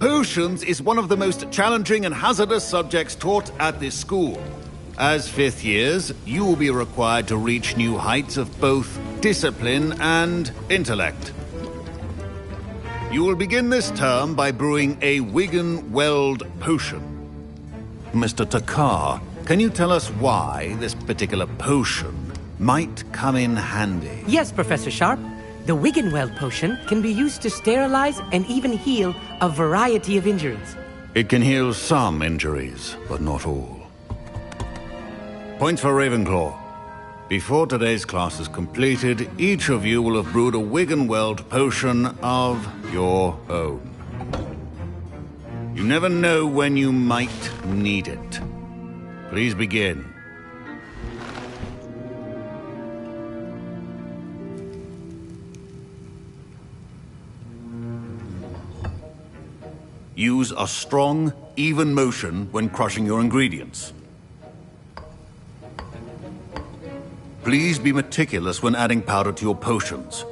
Potions is one of the most challenging and hazardous subjects taught at this school. As fifth years, you will be required to reach new heights of both discipline and intellect. You will begin this term by brewing a Wiggenweld potion. Mr. Takar, can you tell us why this particular potion might come in handy? Yes, Professor Sharp. The Wiggenweld potion can be used to sterilize and even heal a variety of injuries. It can heal some injuries, but not all. Points for Ravenclaw. Before today's class is completed, each of you will have brewed a Wiggenweld potion of your own. You never know when you might need it. Please begin. Use a strong, even motion when crushing your ingredients. Please be meticulous when adding powder to your potions.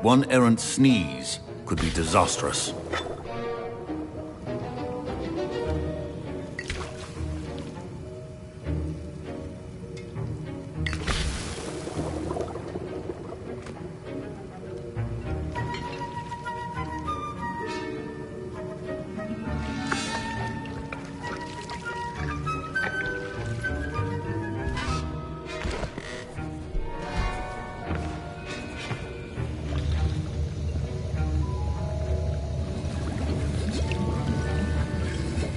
One errant sneeze could be disastrous.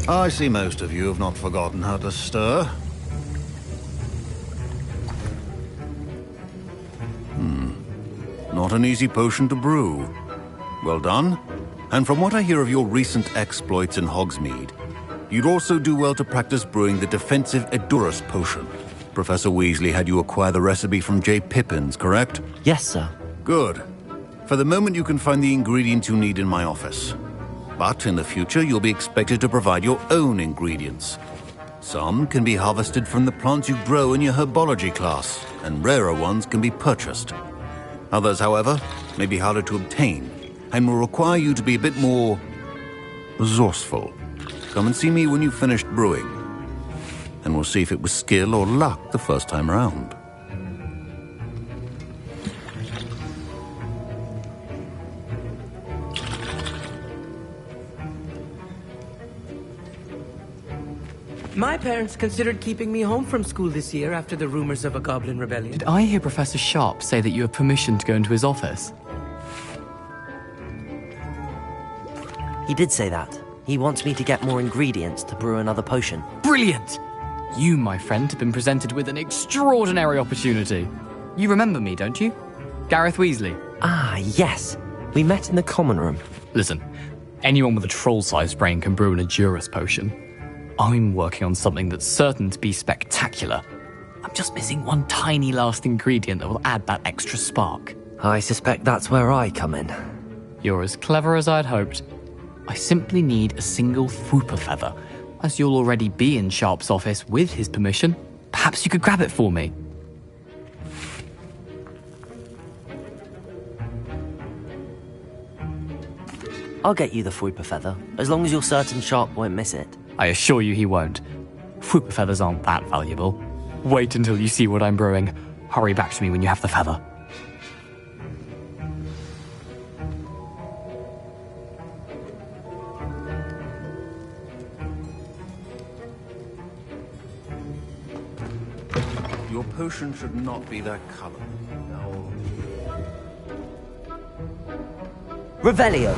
I see most of you have not forgotten how to stir. Not an easy potion to brew. Well done. And from what I hear of your recent exploits in Hogsmeade, you'd also do well to practice brewing the defensive Edurus potion. Professor Weasley had you acquire the recipe from J. Pippins, correct? Yes, sir. Good. For the moment, you can find the ingredients you need in my office. But in the future, you'll be expected to provide your own ingredients. Some can be harvested from the plants you grow in your herbology class, and rarer ones can be purchased. Others, however, may be harder to obtain, and will require you to be a bit more resourceful. Come and see me when you've finished brewing, and we'll see if it was skill or luck the first time around. My parents considered keeping me home from school this year after the rumors of a goblin rebellion. Did I hear Professor Sharp say that you have permission to go into his office? He did say that. He wants me to get more ingredients to brew another potion. Brilliant! You, my friend, have been presented with an extraordinary opportunity. You remember me, don't you? Gareth Weasley. Ah, yes. We met in the common room. Listen, anyone with a troll-sized brain can brew an Edurus potion. I'm working on something that's certain to be spectacular. I'm just missing one tiny last ingredient that will add that extra spark. I suspect that's where I come in. You're as clever as I'd hoped. I simply need a single Fwooper feather. As you'll already be in Sharp's office with his permission, perhaps you could grab it for me. I'll get you the Fwooper feather, as long as you're certain Sharp won't miss it. I assure you he won't. Fwooper feathers aren't that valuable. Wait until you see what I'm brewing. Hurry back to me when you have the feather. Your potion should not be that color. No. Revelio.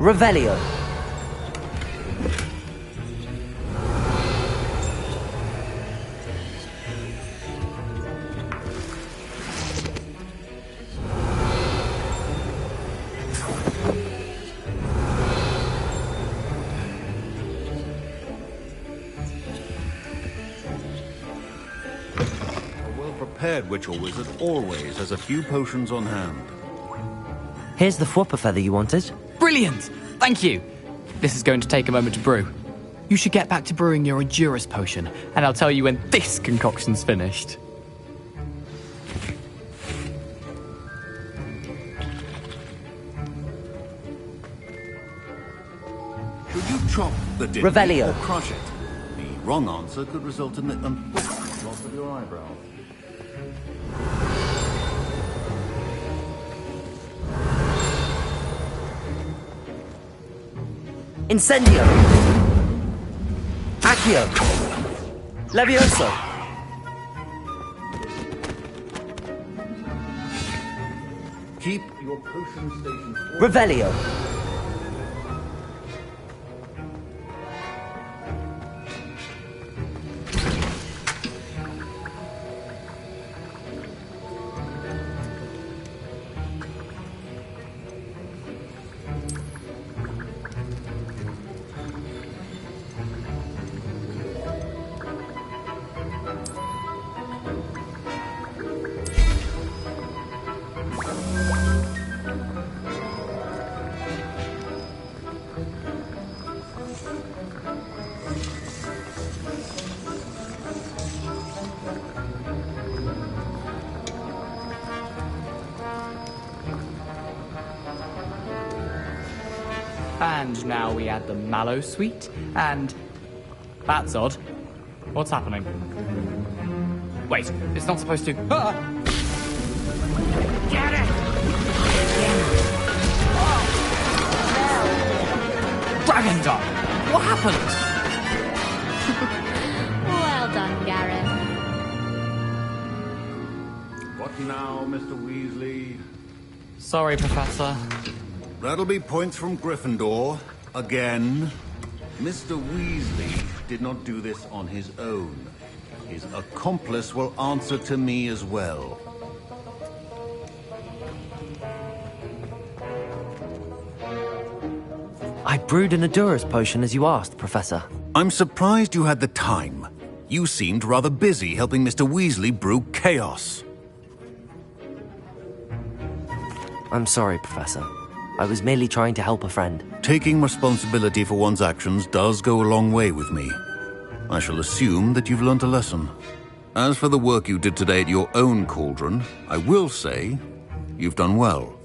Revelio. prepared witch or wizard always has a few potions on hand. Here's the Fwopper feather you wanted. Brilliant! Thank you! This is going to take a moment to brew. You should get back to brewing your Endurus potion, and I'll tell you when this concoction's finished. Should you chop the didney Revelio. or crush it? The wrong answer could result in the unfortunate loss of your eyebrow. Incendio. Accio. Levioso. Keep your potion station. Revelio. And now we add the mallow sweet, and... That's odd. What's happening? Wait, it's not supposed to... Ah! Get it! Dragon Dog! What happened? Well done, Gareth. What now, Mr. Weasley? Sorry, Professor. That'll be points from Gryffindor. Again. Mr. Weasley did not do this on his own. His accomplice will answer to me as well. I brewed an Endurus potion as you asked, Professor. I'm surprised you had the time. You seemed rather busy helping Mr. Weasley brew chaos. I'm sorry, Professor. I was merely trying to help a friend. Taking responsibility for one's actions does go a long way with me. I shall assume that you've learnt a lesson. As for the work you did today at your own cauldron, I will say you've done well.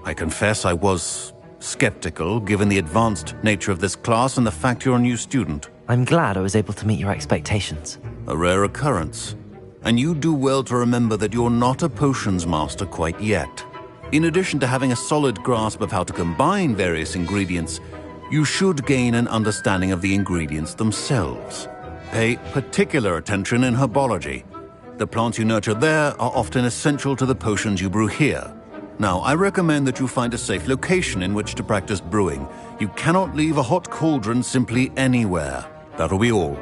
I confess I was skeptical, given the advanced nature of this class and the fact you're a new student. I'm glad I was able to meet your expectations. A rare occurrence. And you do well to remember that you're not a potions master quite yet. In addition to having a solid grasp of how to combine various ingredients, you should gain an understanding of the ingredients themselves. Pay particular attention in herbology. The plants you nurture there are often essential to the potions you brew here. Now, I recommend that you find a safe location in which to practice brewing. You cannot leave a hot cauldron simply anywhere. That'll be all.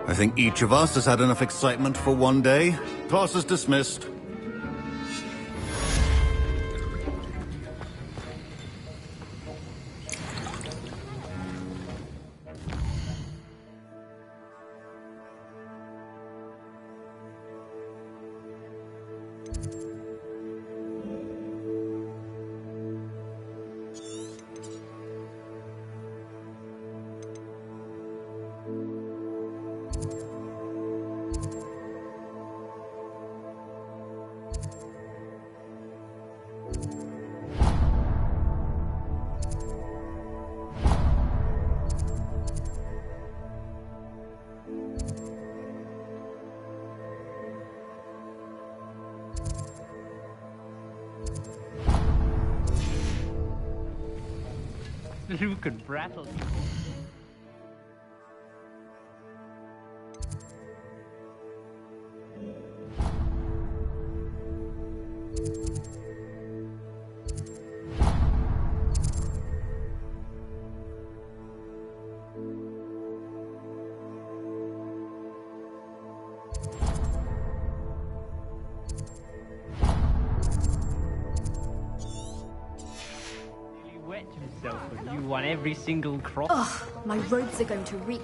I think each of us has had enough excitement for one day. Class is dismissed. Luke and Brattle. You won every single cross. Ugh, my robes are going to reek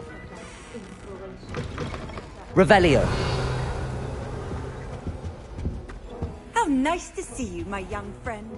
from that influence. Revelio. How nice to see you, my young friend.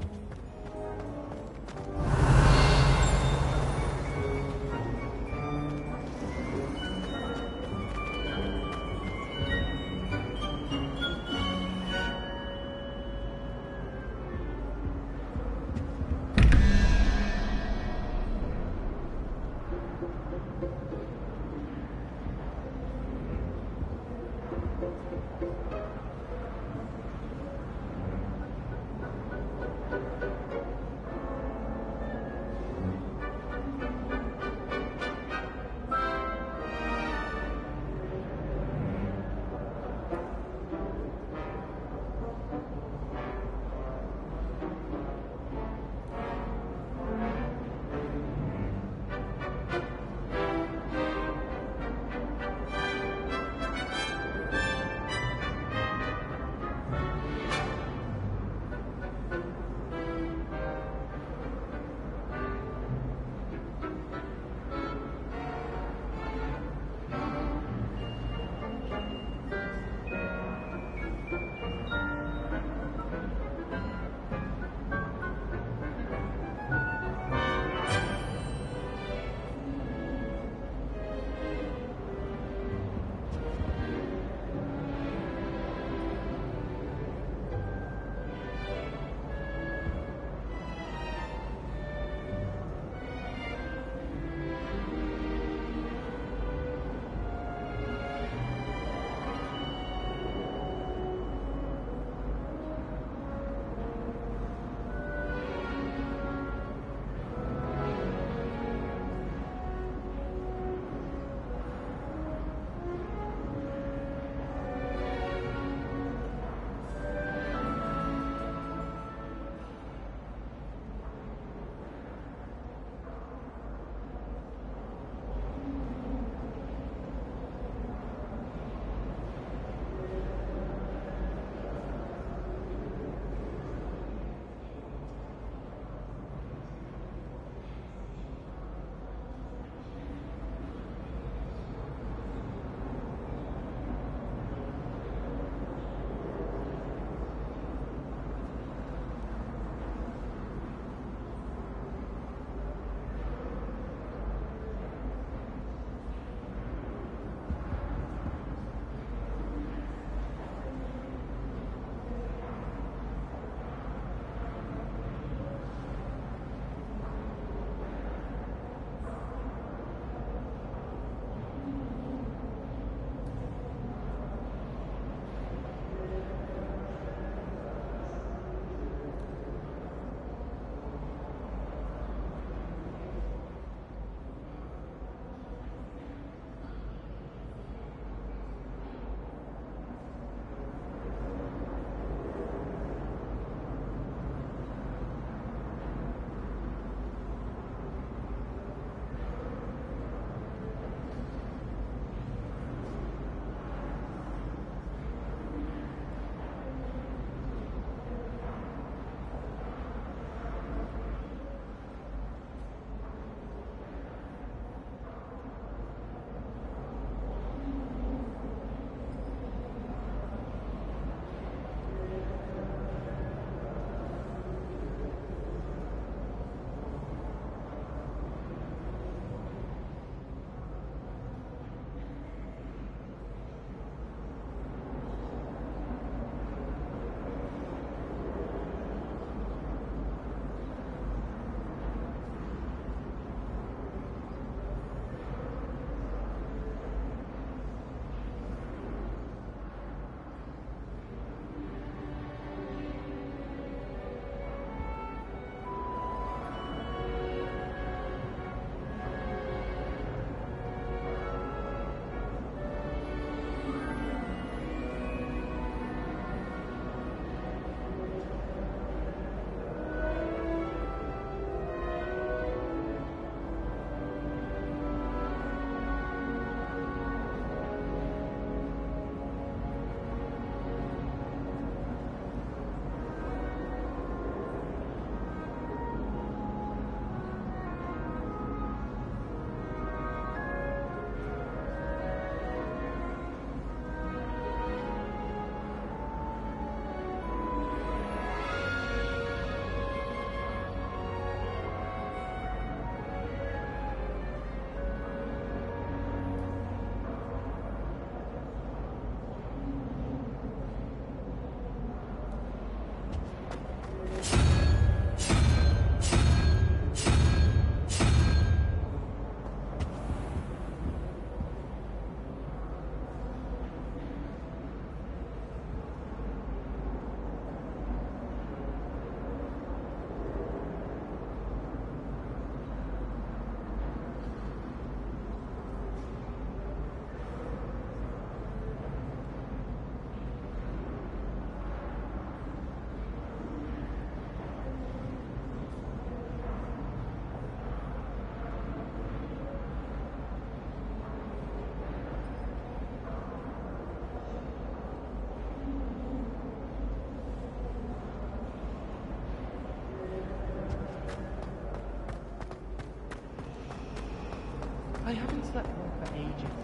I haven't slept well for ages.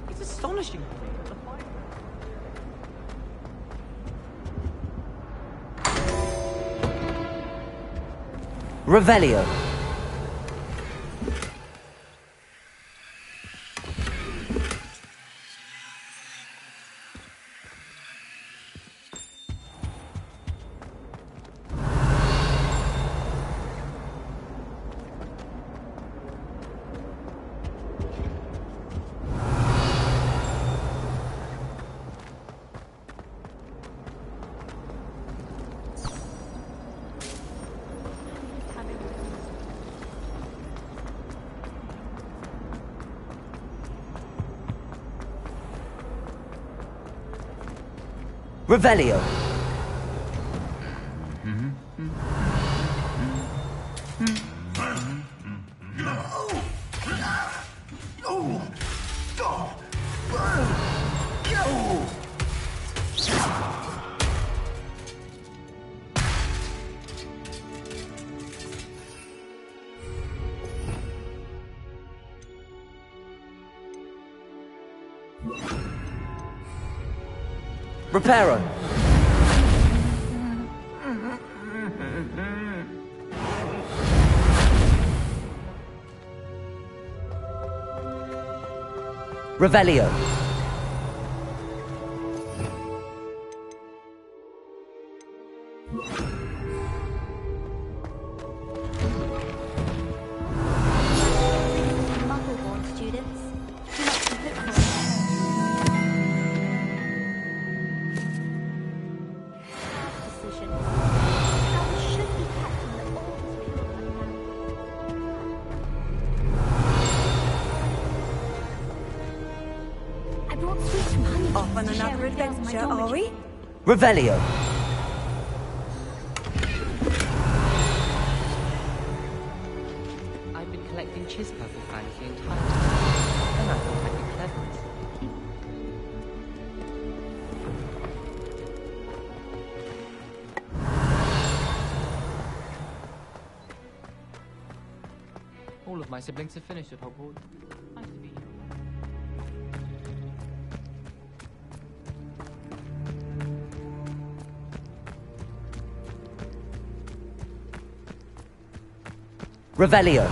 It's astonishing to me that the fire... Revelio. Revelio. Reparo. Revelio. Muggleborn students. Do not be hopeful. Decision. Power should be kept in the old I brought sweets from Honey. Off on another adventure, are we? Revelio. I've been collecting Chispa for fancy and time. And I thought I'd be clever. All of my siblings have finished at Hogwarts. Nice to be here. Revelio.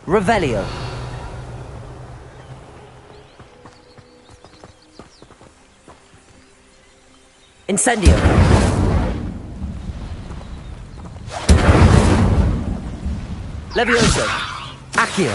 Revelio. Incendio. Levioso. Accio.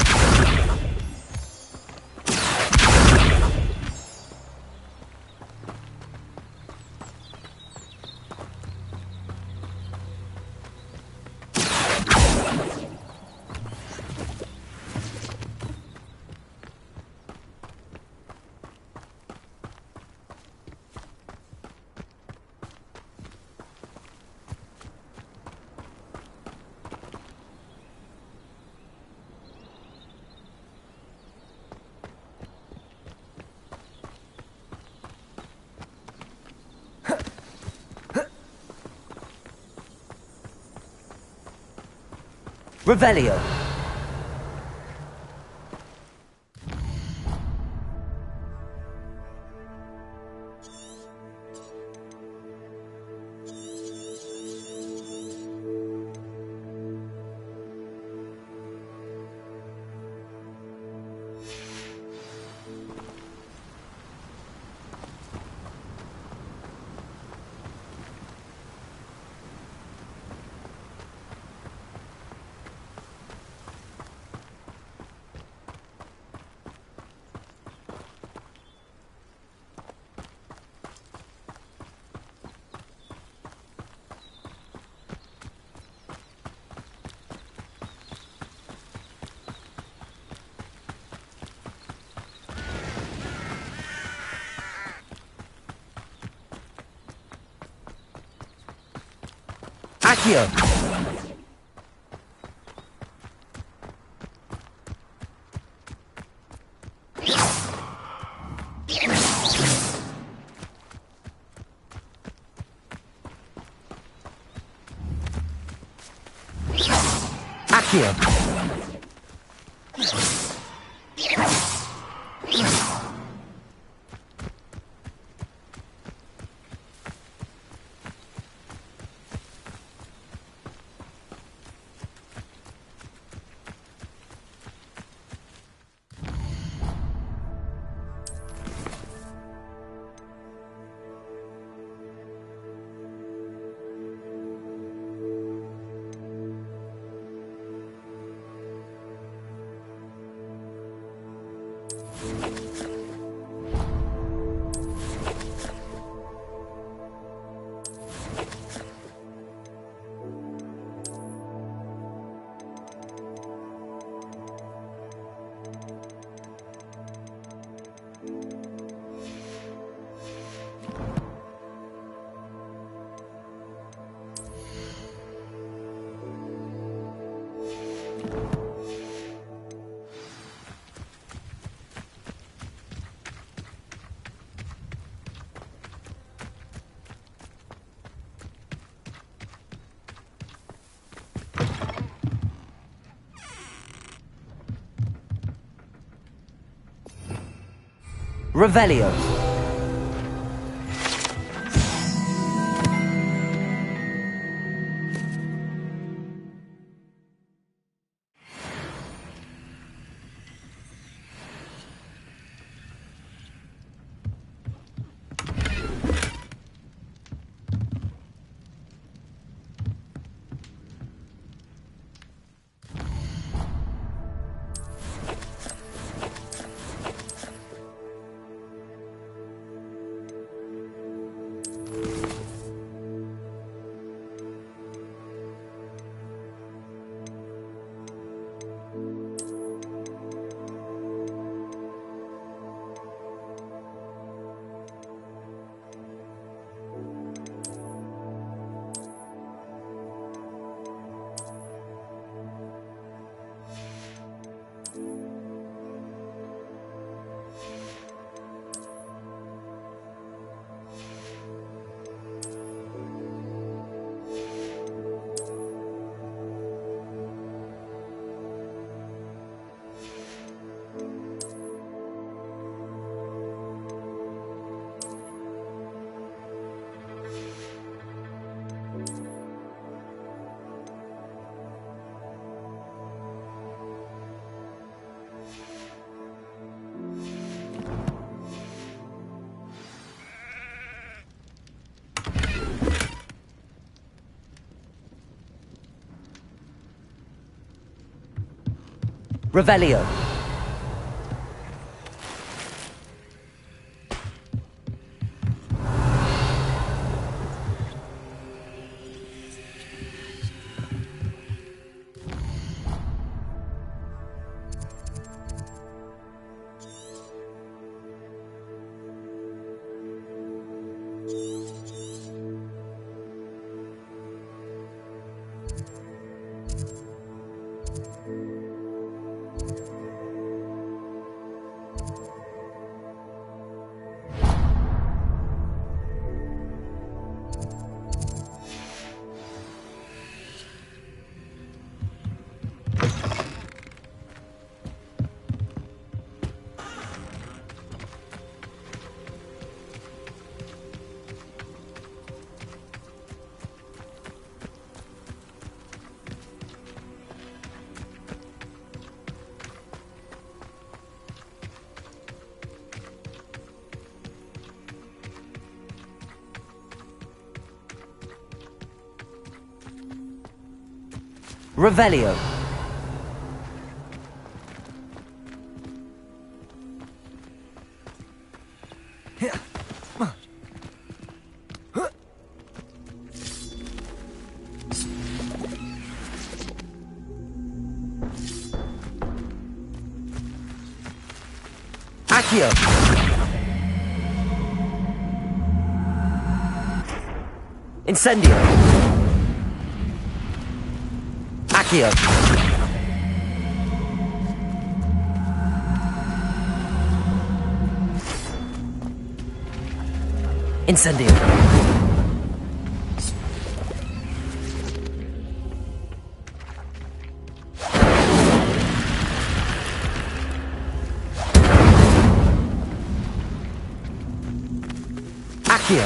Revelio. Accio! Accio! Revelio. Revelio. Revelio. Accio. Incendio. Accio! Incendio! Accio!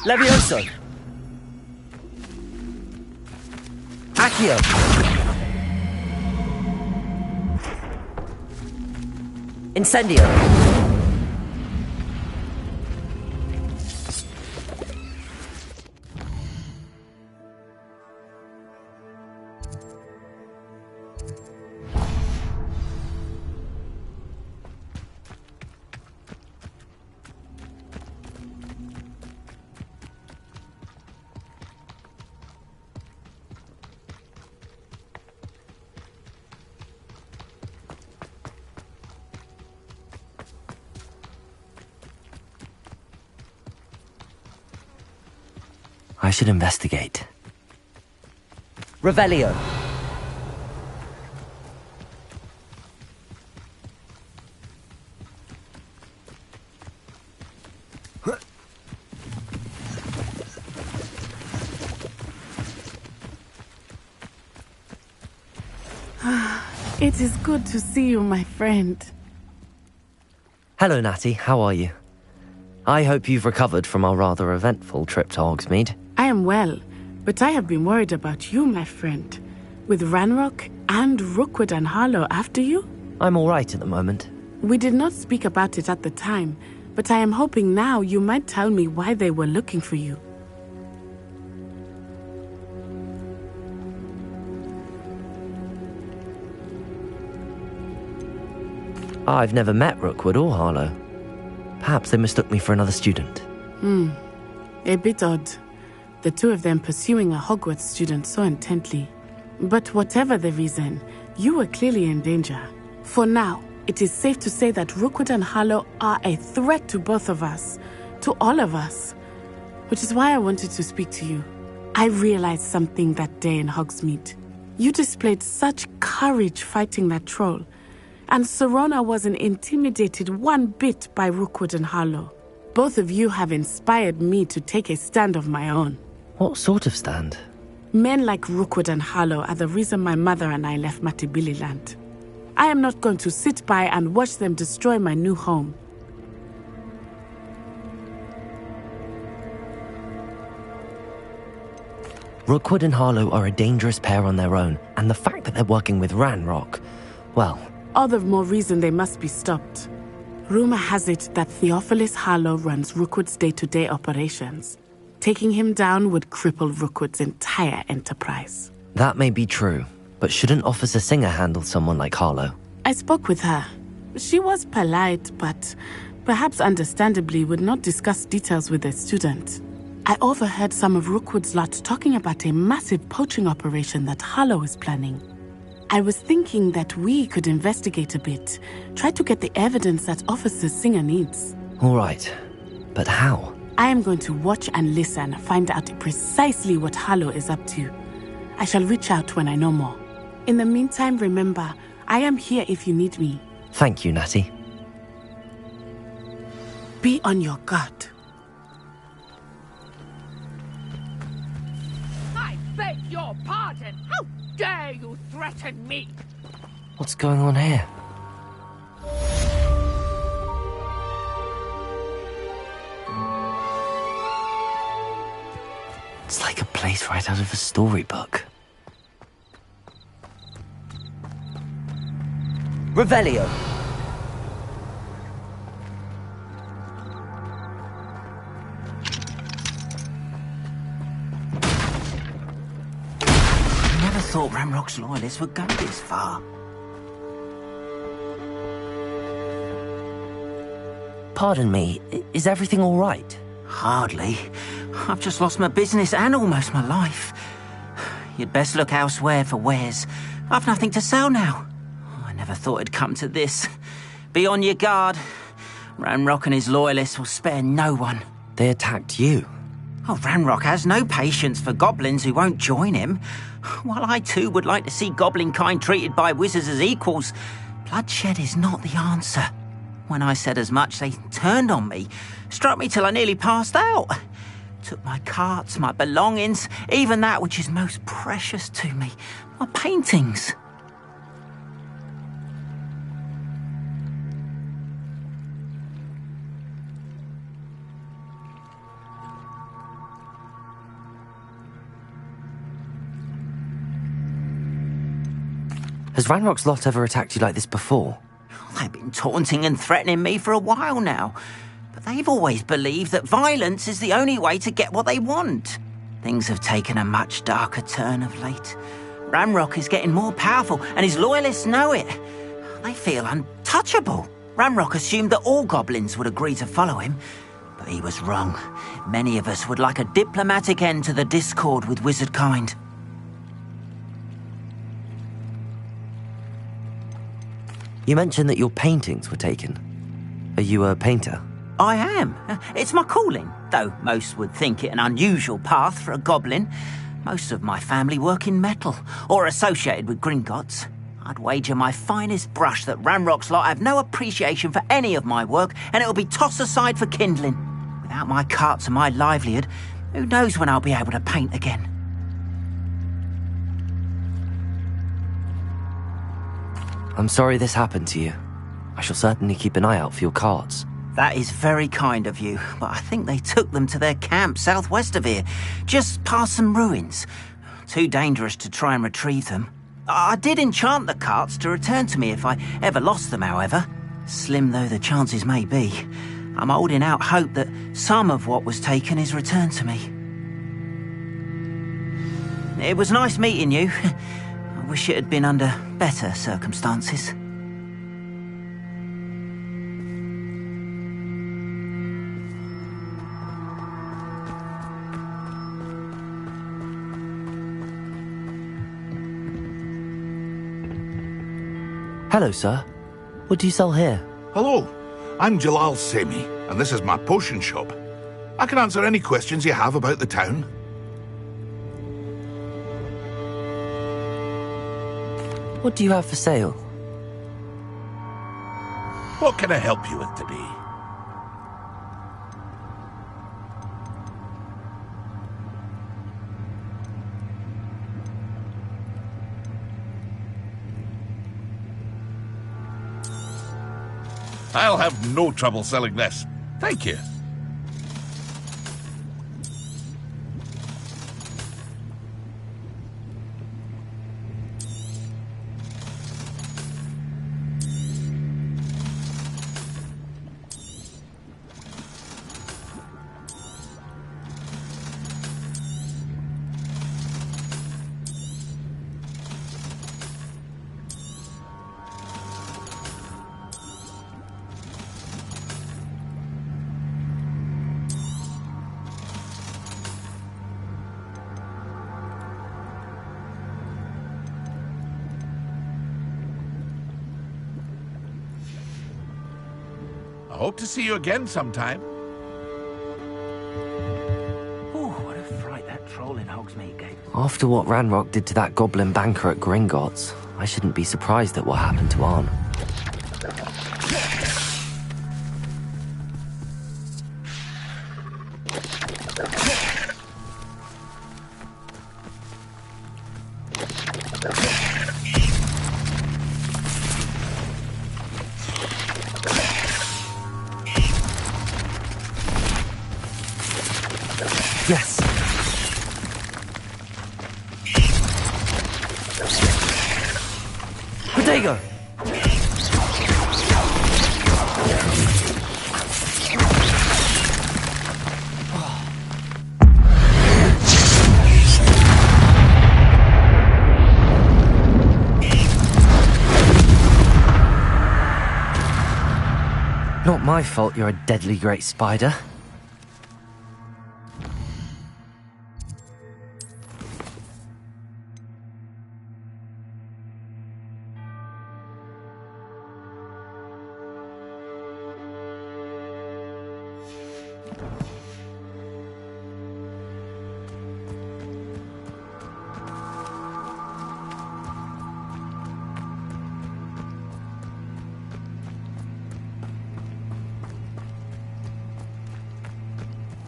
Levioso! Accio! Incendio! I should investigate. Revelio. It is good to see you, my friend. Hello, Natty. How are you? I hope you've recovered from our rather eventful trip to Hogsmeade. I am well, but I have been worried about you, my friend. With Ranrock and Rookwood and Harlow after you? I'm all right at the moment. We did not speak about it at the time, but I am hoping now you might tell me why they were looking for you. I've never met Rookwood or Harlow. Perhaps they mistook me for another student. A bit odd. The two of them pursuing a Hogwarts student so intently. But whatever the reason, you were clearly in danger. For now, it is safe to say that Rookwood and Harlow are a threat to both of us. To all of us. Which is why I wanted to speak to you. I realized something that day in Hogsmeade. You displayed such courage fighting that troll. And Sirona wasn't intimidated one bit by Rookwood and Harlow. Both of you have inspired me to take a stand of my own. What sort of stand? Men like Rookwood and Harlow are the reason my mother and I left Matabeleland. I am not going to sit by and watch them destroy my new home. Rookwood and Harlow are a dangerous pair on their own, and the fact that they're working with Ranrock, well... All the more reason they must be stopped. Rumor has it that Theophilus Harlow runs Rookwood's day-to-day operations. Taking him down would cripple Rookwood's entire enterprise. That may be true, but shouldn't Officer Singer handle someone like Harlow? I spoke with her. She was polite, but perhaps understandably would not discuss details with a student. I overheard some of Rookwood's lot talking about a massive poaching operation that Harlow is planning. I was thinking that we could investigate a bit, try to get the evidence that Officer Singer needs. All right, but how? I am going to watch and listen, find out precisely what Harlow is up to. I shall reach out when I know more. In the meantime, remember, I am here if you need me. Thank you, Natty. Be on your guard. I beg your pardon! How dare you threaten me? What's going on here? It's like a place right out of a storybook. Revelio. Never thought Ranrock's loyalists would go this far. Pardon me, is everything all right? Hardly. I've just lost my business and almost my life. You'd best look elsewhere for wares. I've nothing to sell now. I never thought it'd come to this. Be on your guard. Ranrock and his loyalists will spare no one. They attacked you. Oh, Ranrock has no patience for goblins who won't join him. While I too would like to see goblin kind treated by wizards as equals, bloodshed is not the answer. When I said as much, they turned on me, struck me till I nearly passed out. Took my carts, my belongings, even that which is most precious to me, my paintings. Has Ranrock's lot ever attacked you like this before? They've been taunting and threatening me for a while now, but they've always believed that violence is the only way to get what they want. Things have taken a much darker turn of late. Ranrock is getting more powerful, and his loyalists know it. They feel untouchable. Ranrock assumed that all goblins would agree to follow him, but he was wrong. Many of us would like a diplomatic end to the discord with wizard kind. You mentioned that your paintings were taken. Are you a painter? I am. It's my calling, though most would think it an unusual path for a goblin. Most of my family work in metal, or associated with Gringotts. I'd wager my finest brush that Ranrock's lot have no appreciation for any of my work, and it'll be tossed aside for kindling. Without my carts and my livelihood, who knows when I'll be able to paint again. I'm sorry this happened to you. I shall certainly keep an eye out for your cards. That is very kind of you, but I think they took them to their camp southwest of here, just past some ruins. Too dangerous to try and retrieve them. I did enchant the carts to return to me if I ever lost them, however. Slim though the chances may be, I'm holding out hope that some of what was taken is returned to me. It was nice meeting you. I wish it had been under better circumstances. Hello, sir. What do you sell here? Hello, I'm Jalal Semi, and this is my potion shop. I can answer any questions you have about the town. What do you have for sale? What can I help you with today? I'll have no trouble selling this. Thank you. I hope to see you again sometime. Oh, what a fright that troll in Hogsmeade gave us. After what Ranrock did to that goblin banker at Gringotts, I shouldn't be surprised at what happened to Arn. Yes. Protego! Not my fault you're a deadly great spider.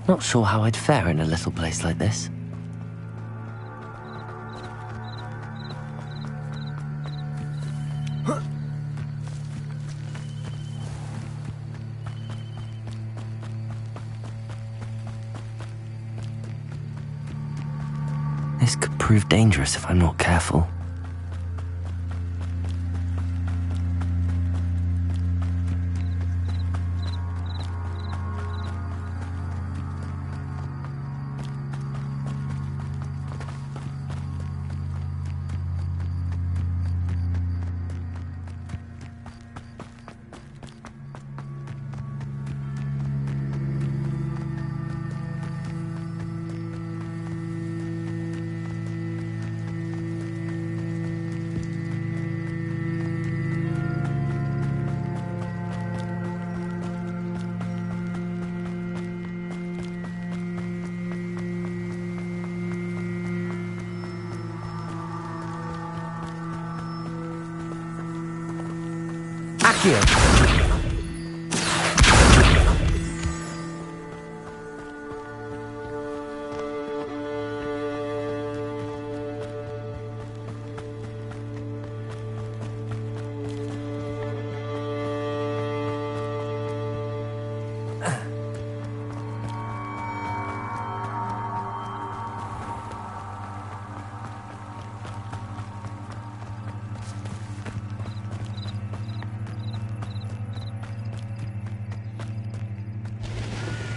Not sure how I'd fare in a little place like this. This could prove dangerous if I'm not careful. Accio!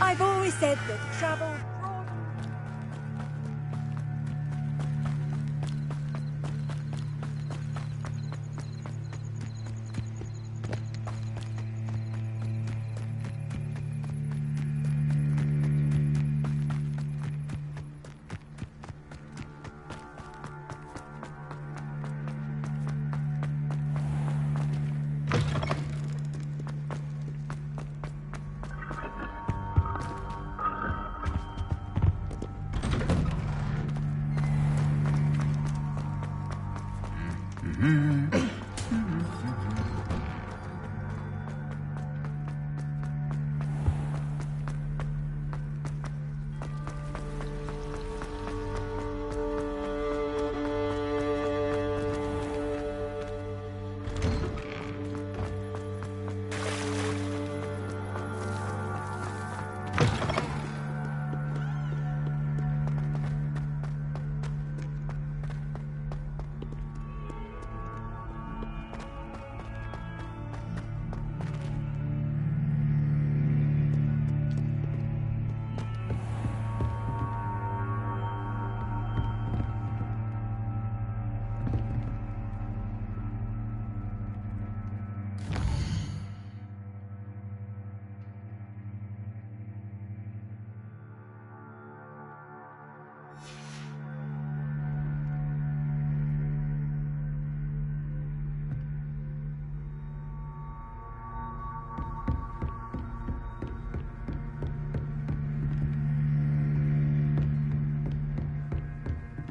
I've always said that travel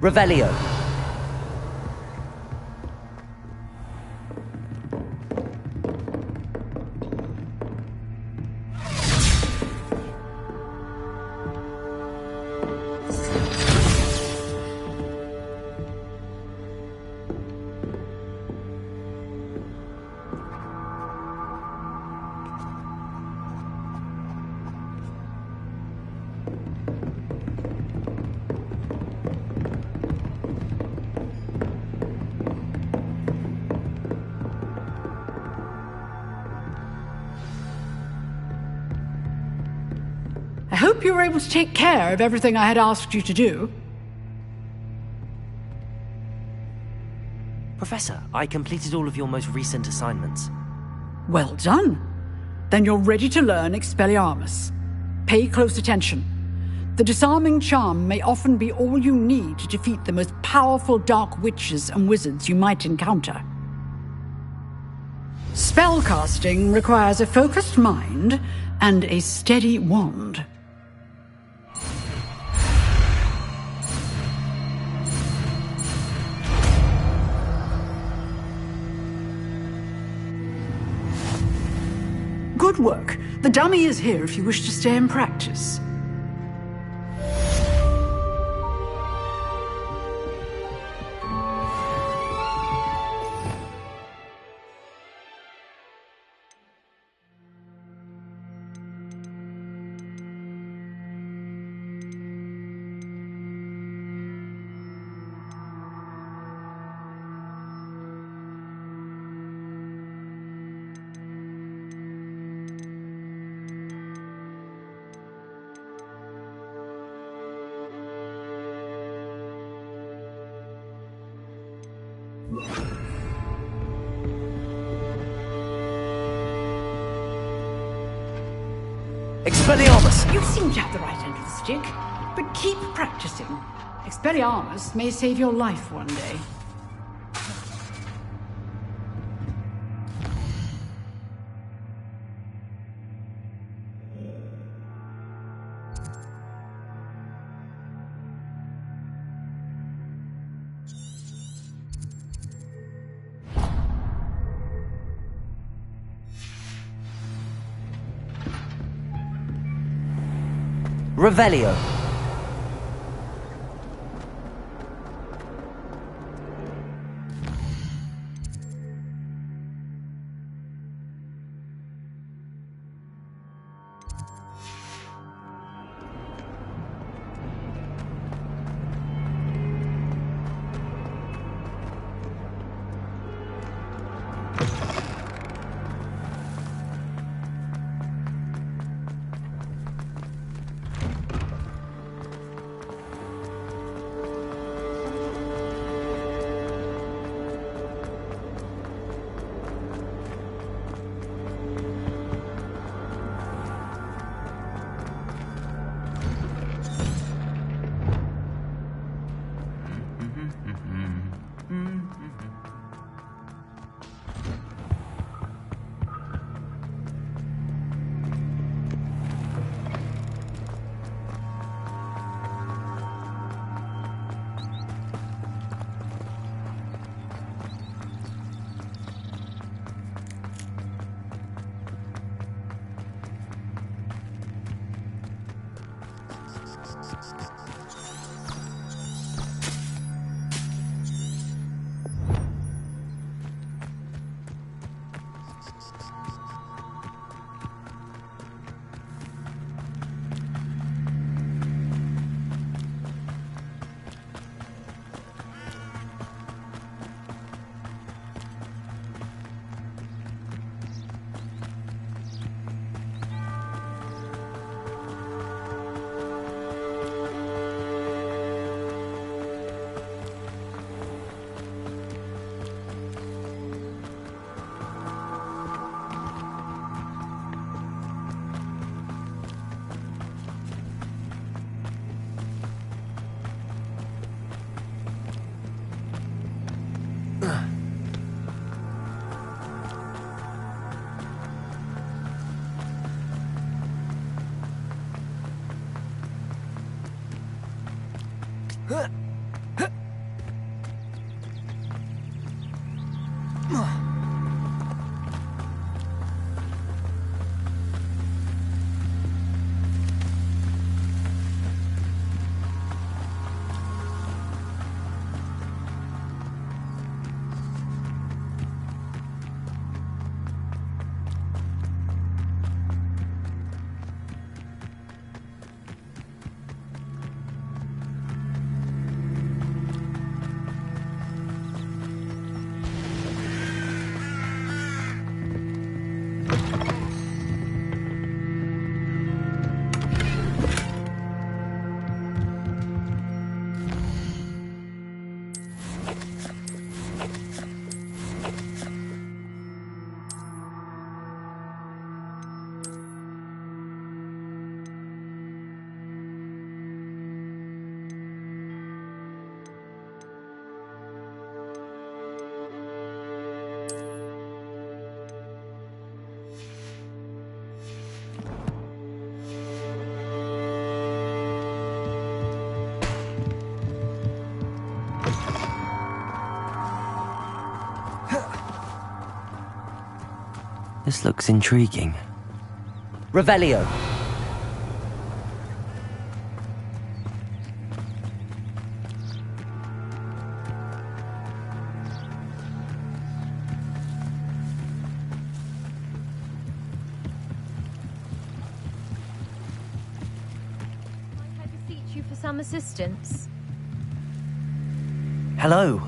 Revelio. I hope you were able to take care of everything I had asked you to do. Professor, I completed all of your most recent assignments. Well done. Then you're ready to learn Expelliarmus. Pay close attention. The disarming charm may often be all you need to defeat the most powerful dark witches and wizards you might encounter. Spellcasting requires a focused mind and a steady wand. Good work. The dummy is here if you wish to stay and practice. Expelliarmus! You seem to have the right end of the stick, but keep practicing. Expelliarmus may save your life one day. Revelio. This looks intriguing. Revelio. I beseech you for some assistance. Hello.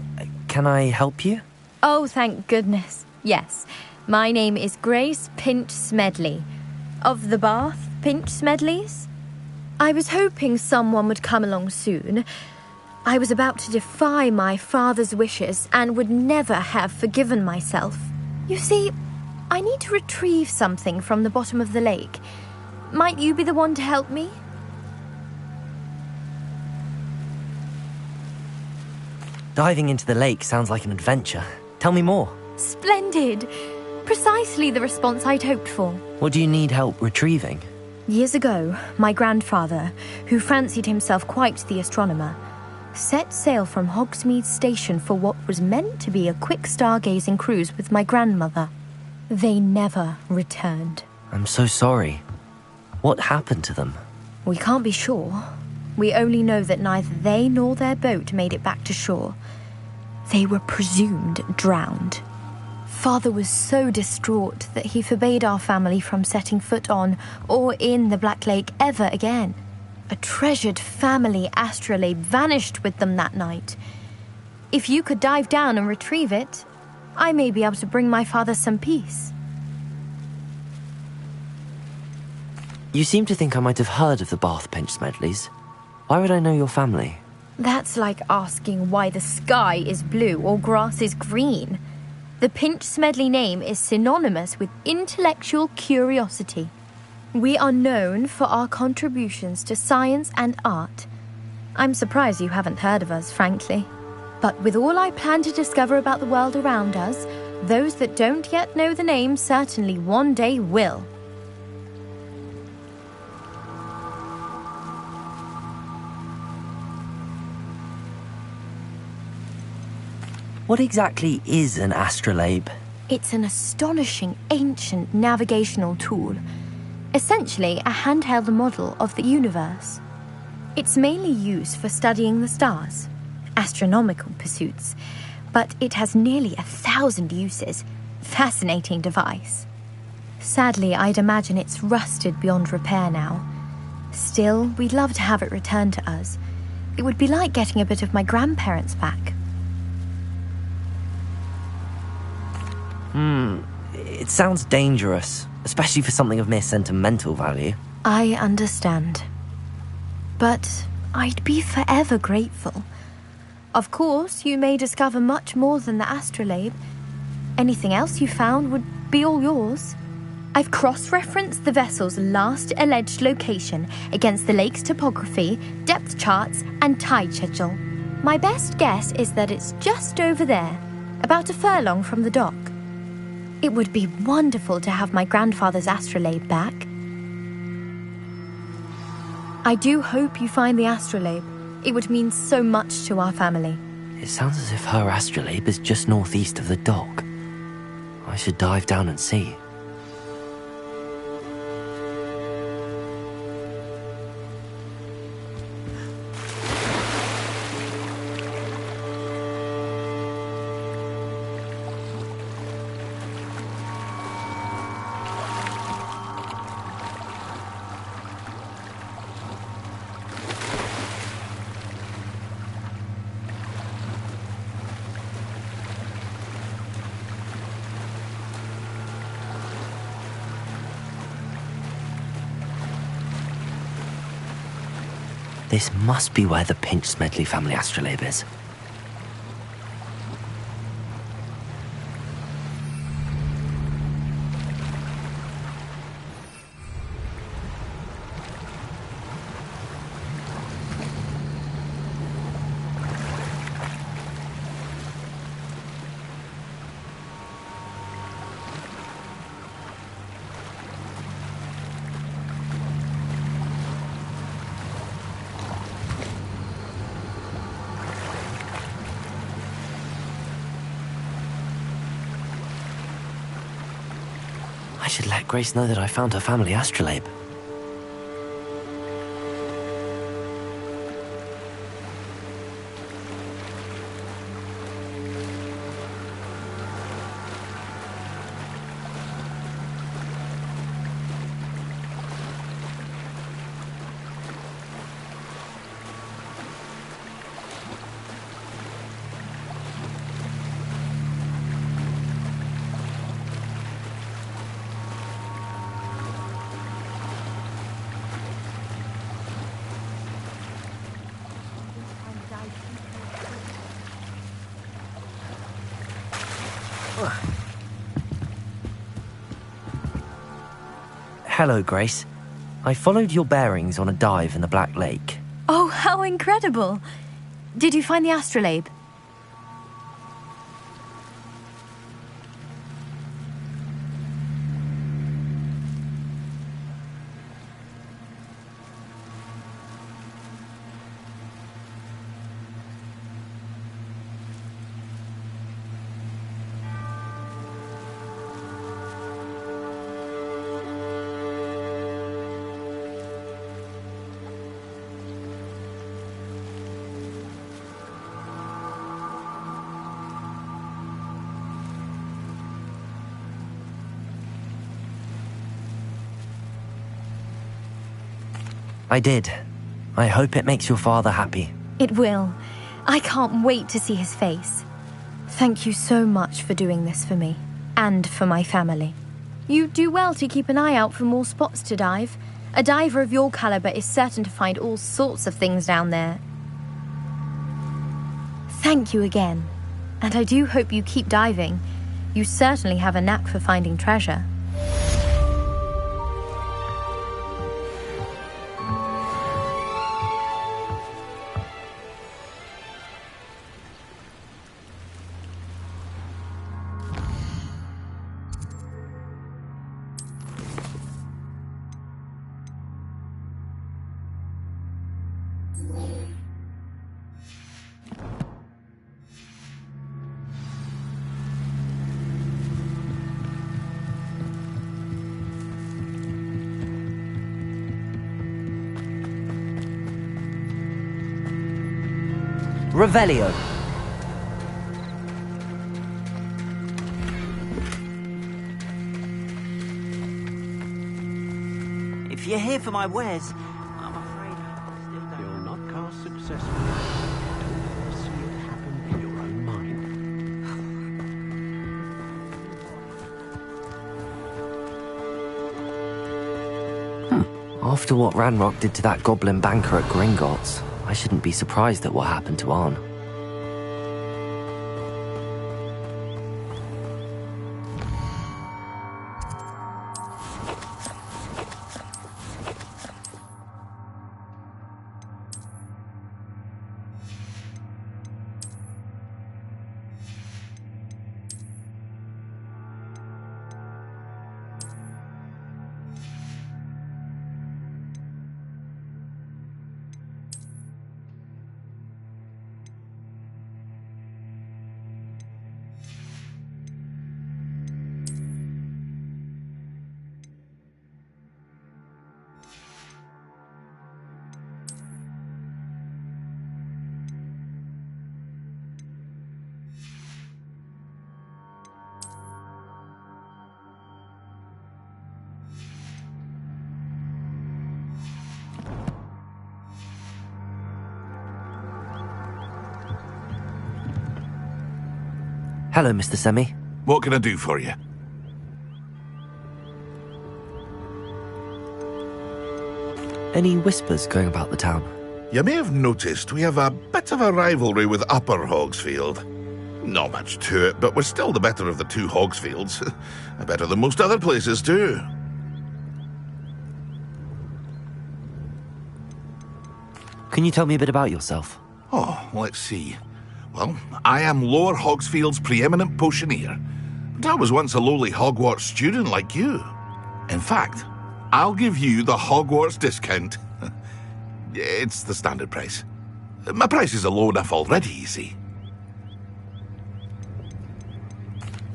Can I help you? Oh, thank goodness. Yes. My name is Grace Pinch Smedley, of the Bath Pinch Smedleys. I was hoping someone would come along soon. I was about to defy my father's wishes and would never have forgiven myself. You see, I need to retrieve something from the bottom of the lake. Might you be the one to help me? Diving into the lake sounds like an adventure. Tell me more. Splendid! Precisely the response I'd hoped for. What do you need help retrieving? Years ago, my grandfather, who fancied himself quite the astronomer, set sail from Hogsmeade Station for what was meant to be a quick stargazing cruise with my grandmother. They never returned. I'm so sorry. What happened to them? We can't be sure. We only know that neither they nor their boat made it back to shore. They were presumed drowned. Father was so distraught that he forbade our family from setting foot on or in the Black Lake ever again. A treasured family astrolabe vanished with them that night. If you could dive down and retrieve it, I may be able to bring my father some peace. You seem to think I might have heard of the Bath Pinch Smedleys. Why would I know your family? That's like asking why the sky is blue or grass is green. The Pinch Smedley name is synonymous with intellectual curiosity. We are known for our contributions to science and art. I'm surprised you haven't heard of us, frankly. But with all I plan to discover about the world around us, those that don't yet know the name certainly one day will. What exactly is an astrolabe? It's an astonishing ancient navigational tool. Essentially a handheld model of the universe. It's mainly used for studying the stars, astronomical pursuits, but it has nearly 1,000 uses. Fascinating device. Sadly, I'd imagine it's rusted beyond repair now. Still, we'd love to have it returned to us. It would be like getting a bit of my grandparents back. It sounds dangerous, especially for something of mere sentimental value. I understand. But I'd be forever grateful. Of course, you may discover much more than the astrolabe. Anything else you found would be all yours. I've cross-referenced the vessel's last alleged location against the lake's topography, depth charts, and tide schedule. My best guess is that it's just over there, about a furlong from the dock. It would be wonderful to have my grandfather's astrolabe back. I do hope you find the astrolabe. It would mean so much to our family. It sounds as if her astrolabe is just northeast of the dock. I should dive down and see. This must be where the Pinch Smedley family astrolabe is. I should let Grace know that I found her family astrolabe. Hello, Grace. I followed your bearings on a dive in the Black Lake. Oh, how incredible! Did you find the astrolabe? I did. I hope it makes your father happy. It will. I can't wait to see his face. Thank you so much for doing this for me. And for my family. You do well to keep an eye out for more spots to dive. A diver of your caliber is certain to find all sorts of things down there. Thank you again. And I do hope you keep diving. You certainly have a knack for finding treasure. Revelio. If you're here for my wares, I'm afraid I still don't. You'll not cast successfully. Don't ever see it happen in your own mind. After what Ranrock did to that goblin banker at Gringotts, I shouldn't be surprised at what happened to Arn. Hello, Mr. Semi. What can I do for you? Any whispers going about the town? You may have noticed we have a bit of a rivalry with Upper Hogsfield. Not much to it, but we're still the better of the two Hogsfields. Better than most other places, too. Can you tell me a bit about yourself? Oh, let's see. Well, I am Lower Hogsfield's preeminent potioneer, but I was once a lowly Hogwarts student like you. In fact, I'll give you the Hogwarts discount. It's the standard price. My prices are low enough already, you see.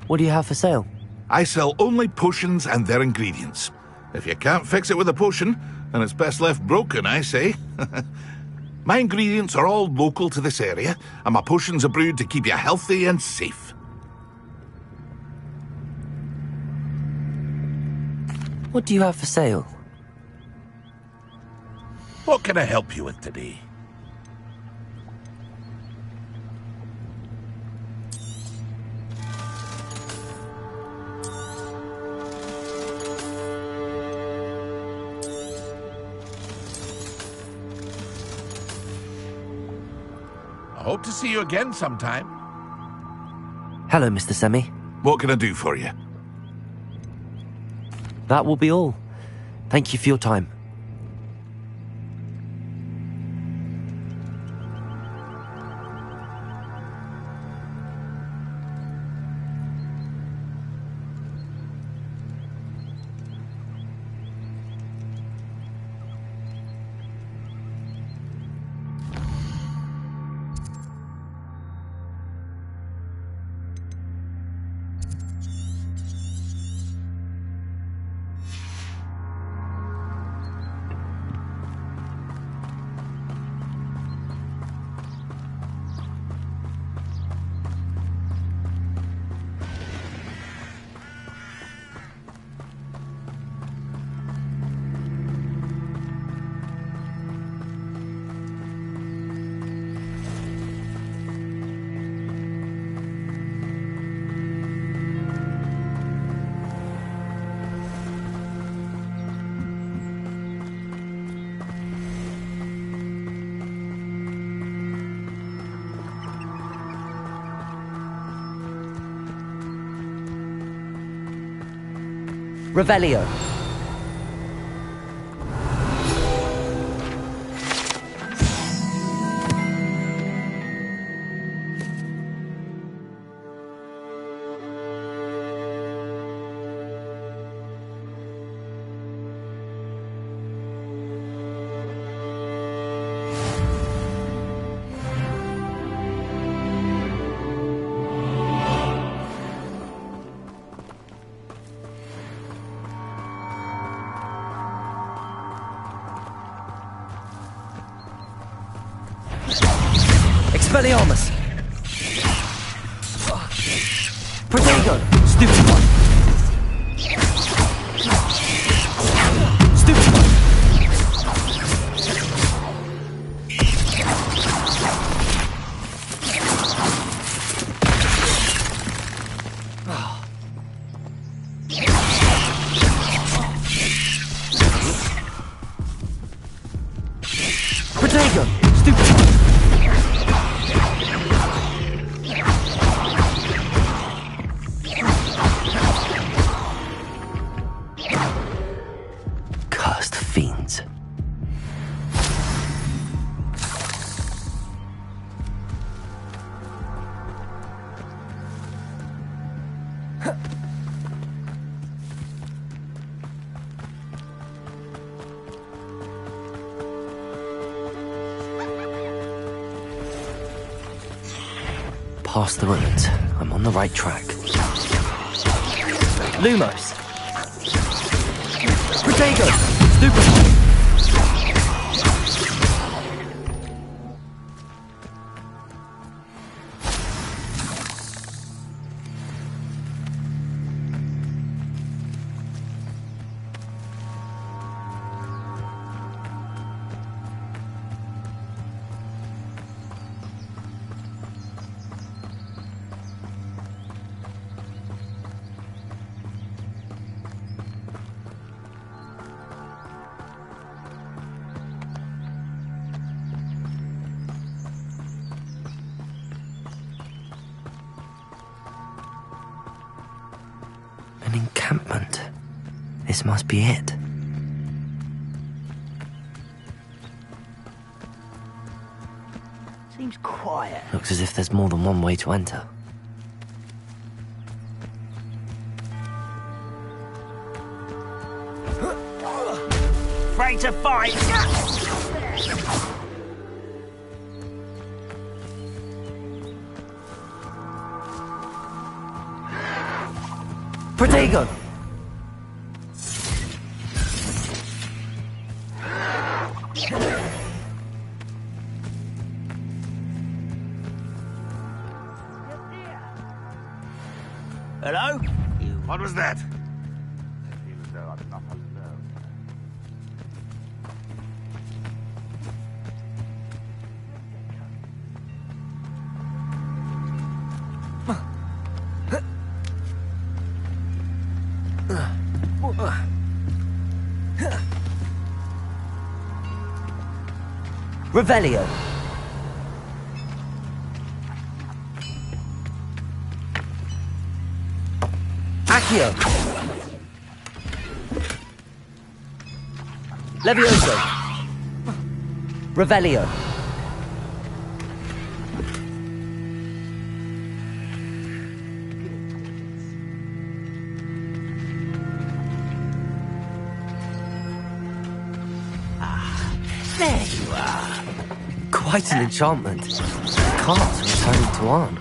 What do you have for sale? I sell only potions and their ingredients. If you can't fix it with a potion, then it's best left broken, I say. My ingredients are all local to this area, and my potions are brewed to keep you healthy and safe. What do you have for sale? What can I help you with today? I hope to see you again sometime. Hello, Mr. Semi. What can I do for you? That will be all. Thank you for your time. Revelio. Expelliarmus! Protego! Stupid one! Stupid one! Protego! Stupid one! Fiends. Past the ruins. I'm on the right track. Lumos! Protego! Stupid! An encampment. This must be it. Seems quiet. Looks as if there's more than one way to enter. Afraid to fight! Protego! Hello? What was that? Revelio. Accio! Levioso! Revelio! There you are. Quite an enchantment. Carts returning to Arn.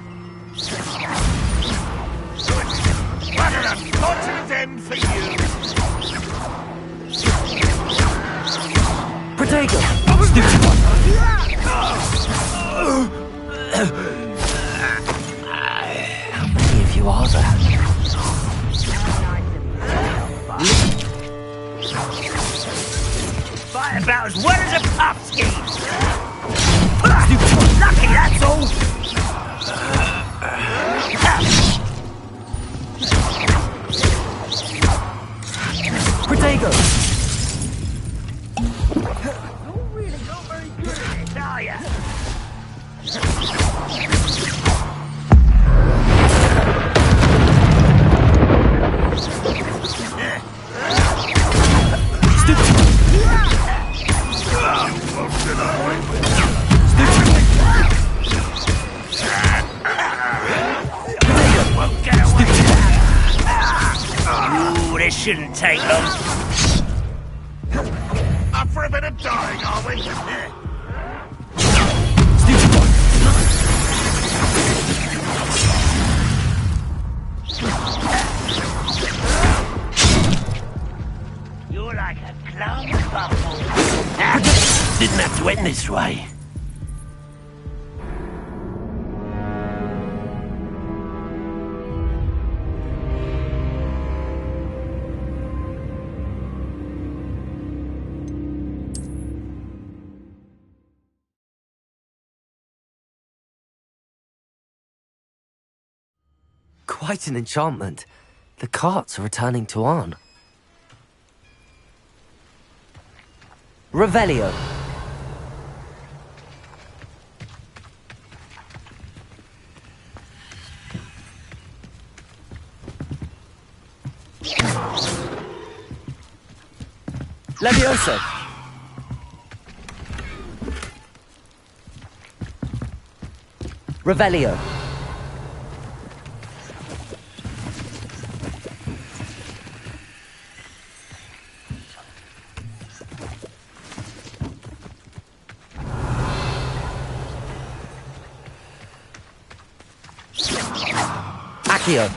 What an unfortunate end for you! Protego! Stupid one! How many of you are there? Fight about as well as a puff ski. Lucky, that's all. Protego! You're really not very good at it, are you? Ooh, this shouldn't take long. Up for a bit of dying, are we? You're like a clown bubble. Didn't have to end this way. Quite an enchantment. The carts are returning to Arn. Revelio. Levioso. Revelio. Accio.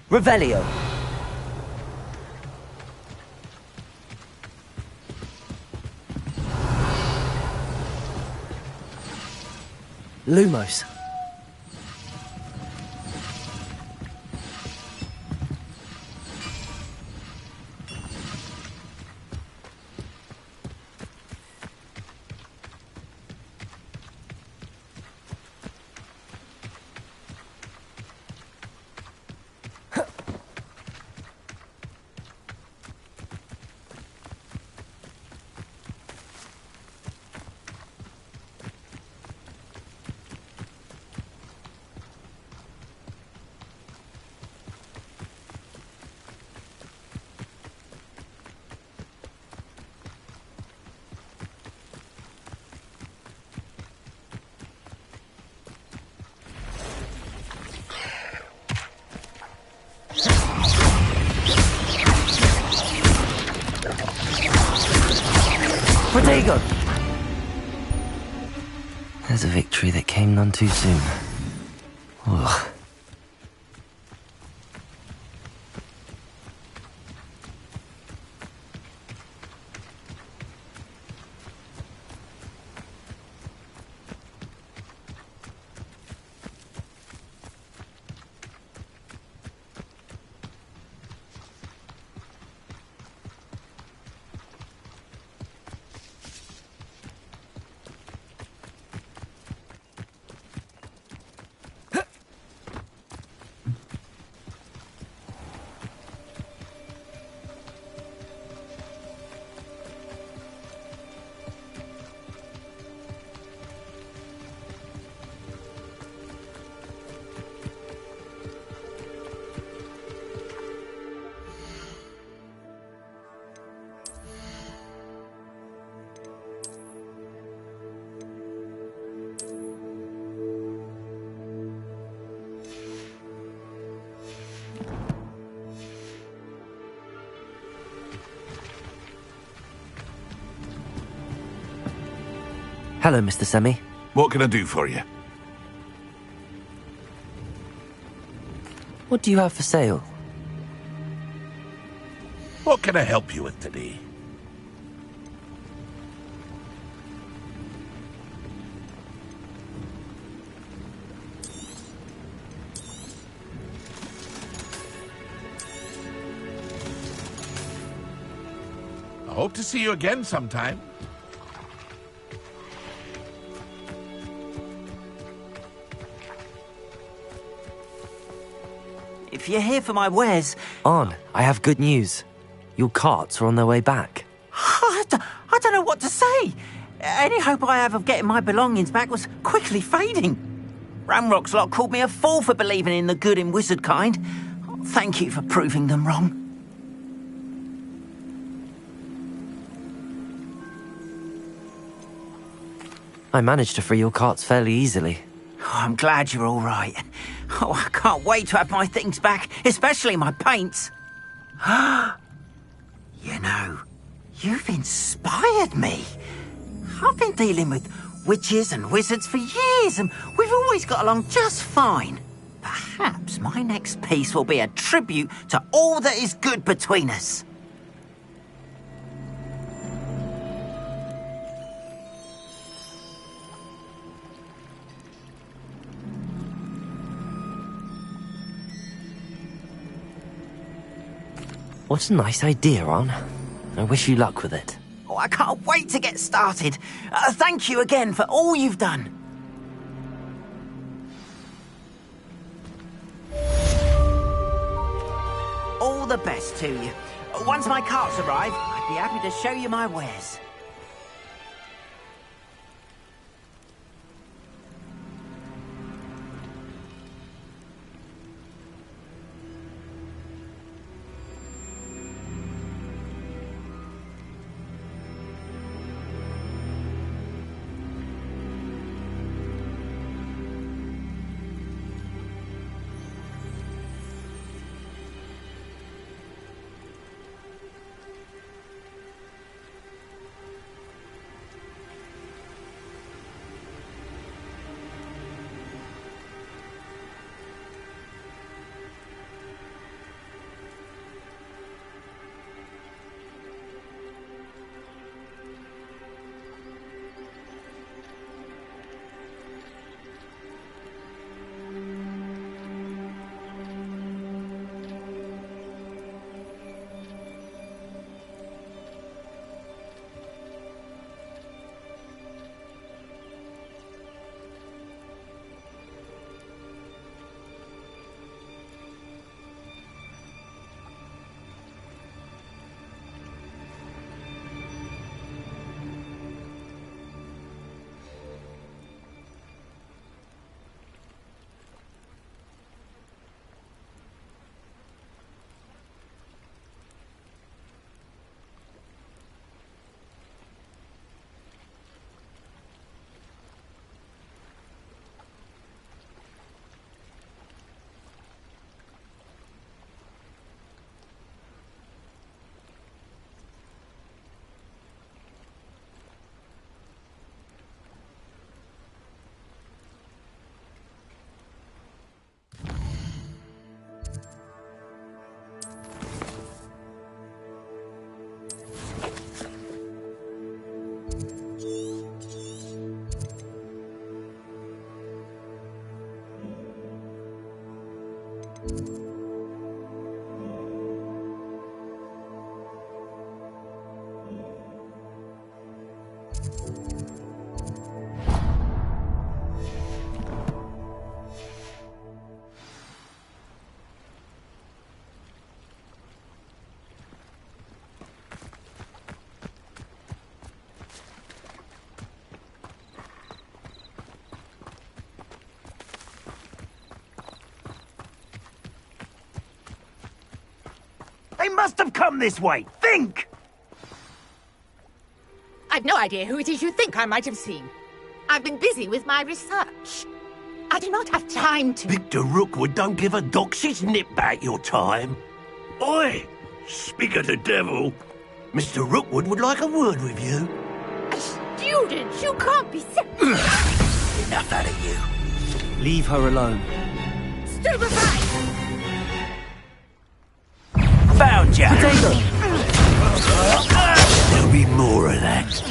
Revelio. Lumos. Protego! There's a victory that came none too soon. Ugh. Hello, Mr. Semi. What can I do for you? What do you have for sale? What can I help you with today? I hope to see you again sometime. If you're here for my wares... Arn, I have good news. Your carts are on their way back. I don't know what to say. Any hope I have of getting my belongings back was quickly fading. Ramrock's lot called me a fool for believing in the good in wizard kind. Thank you for proving them wrong. I managed to free your carts fairly easily. Oh, I'm glad you're all right. Oh, I can't wait to have my things back, especially my paints. You know, you've inspired me. I've been dealing with witches and wizards for years, and we've always got along just fine. Perhaps my next piece will be a tribute to all that is good between us. What a nice idea, Arn. I wish you luck with it. Oh, I can't wait to get started. Thank you again for all you've done. All the best to you. Once my carts arrive, I'd be happy to show you my wares. They must have come this way. Think! I've no idea who it is you think I might have seen. I've been busy with my research. I do not have time to... Victor Rookwood don't give a doxy's nip back your time. Oi! Speak of the devil. Mr. Rookwood would like a word with you. students! You can't be so... Enough out of you. Leave her alone. Stupefy! Found ya! Potato! There'll be more of that.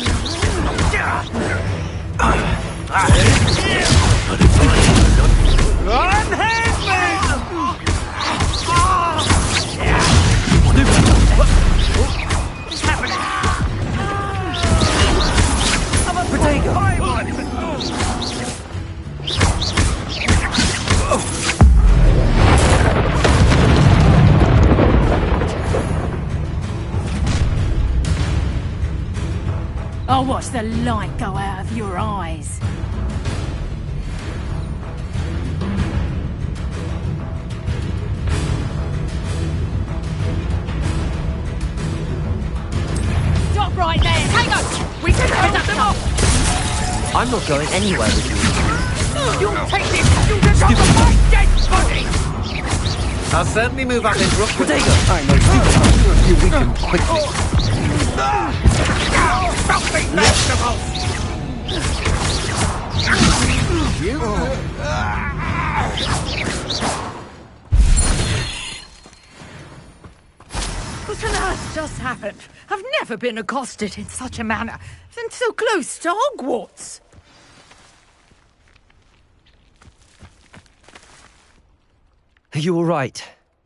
I'll watch the light go out of your eyes. Stop right there! Hang on! We can hold them off! I'm not going anywhere with you. You'll take this student off of my dead body! I'll certainly move up this rough. Potato! I know you weaken quickly. Something vegetables! What on earth just happened? I've never been accosted in such a manner, and so close to Hogwarts. Are you all right?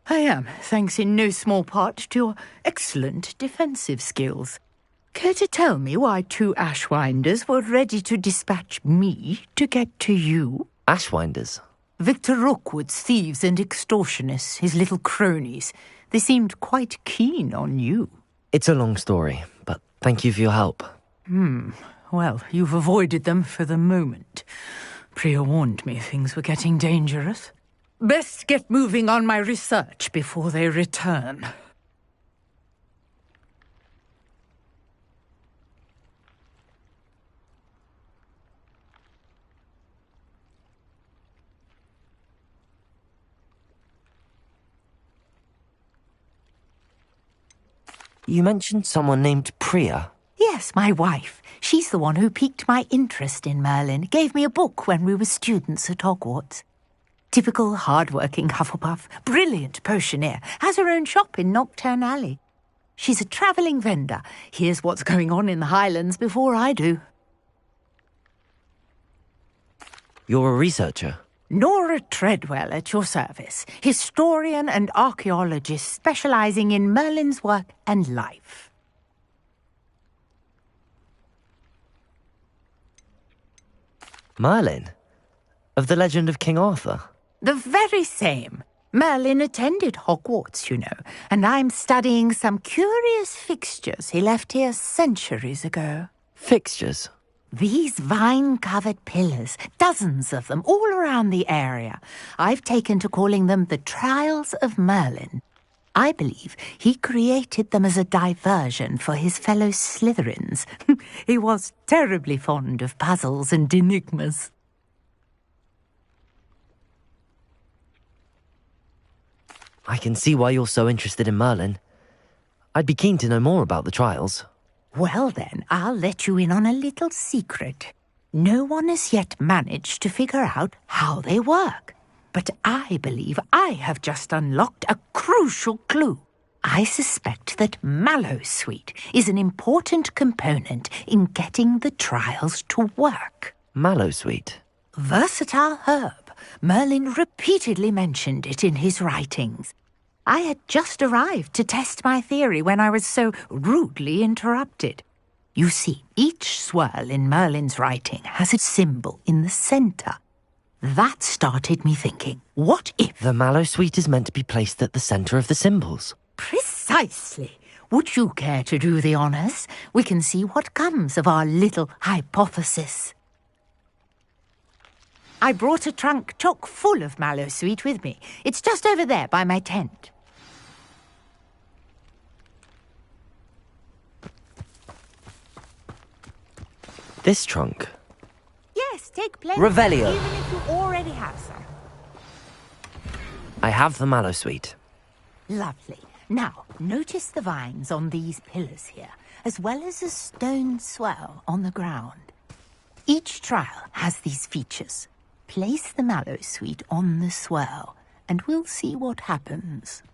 I am, thanks in no small part to your excellent defensive skills. Care to tell me why 2 Ashwinders were ready to dispatch me to get to you? Ashwinders? Victor Rookwood's thieves and extortionists, his little cronies. They seemed quite keen on you. It's a long story, but thank you for your help. Well, you've avoided them for the moment. Priya warned me things were getting dangerous. Best get moving on my research before they return. You mentioned someone named Priya. Yes, my wife. She's the one who piqued my interest in Merlin. Gave me a book when we were students at Hogwarts. Typical hard-working Hufflepuff, brilliant potioneer, has her own shop in Knockturn Alley. She's a travelling vendor. Hears what's going on in the Highlands before I do. You're a researcher? Nora Treadwell at your service, historian and archaeologist specialising in Merlin's work and life. Merlin? Of the legend of King Arthur? The very same. Merlin attended Hogwarts, you know, and I'm studying some curious fixtures he left here centuries ago. Fixtures? These vine-covered pillars, dozens of them, all around the area. I've taken to calling them the Trials of Merlin. I believe he created them as a diversion for his fellow Slytherins. He was terribly fond of puzzles and enigmas. I can see why you're so interested in Merlin. I'd be keen to know more about the trials. Well then, I'll let you in on a little secret. No one has yet managed to figure out how they work. But I believe I have just unlocked a crucial clue. I suspect that Mallowsweet is an important component in getting the trials to work. Mallowsweet? Versatile herb. Merlin repeatedly mentioned it in his writings. I had just arrived to test my theory when I was so rudely interrupted. You see, each swirl in Merlin's writing has a symbol in the centre. That started me thinking, what if... The Mallowsweet is meant to be placed at the centre of the symbols. Precisely. Would you care to do the honours? We can see what comes of our little hypothesis. I brought a trunk chock full of Mallowsweet with me. It's just over there by my tent. This trunk? Yes, take plenty. Revelio. Even if you already have some. I have the Mallowsweet. Lovely. Now, notice the vines on these pillars here, as well as a stone swell on the ground. Each trial has these features. Place the mallow sweet on the swell, and we'll see what happens.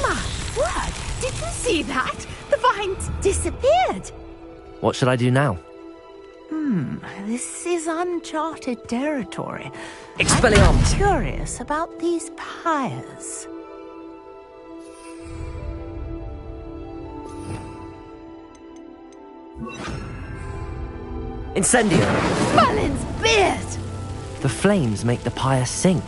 My word! Did you see that? The vines disappeared! What should I do now? This is uncharted territory. Expelliarmus! I'm curious about these pyres. Incendio! Merlin's beard! The flames make the pyre sink.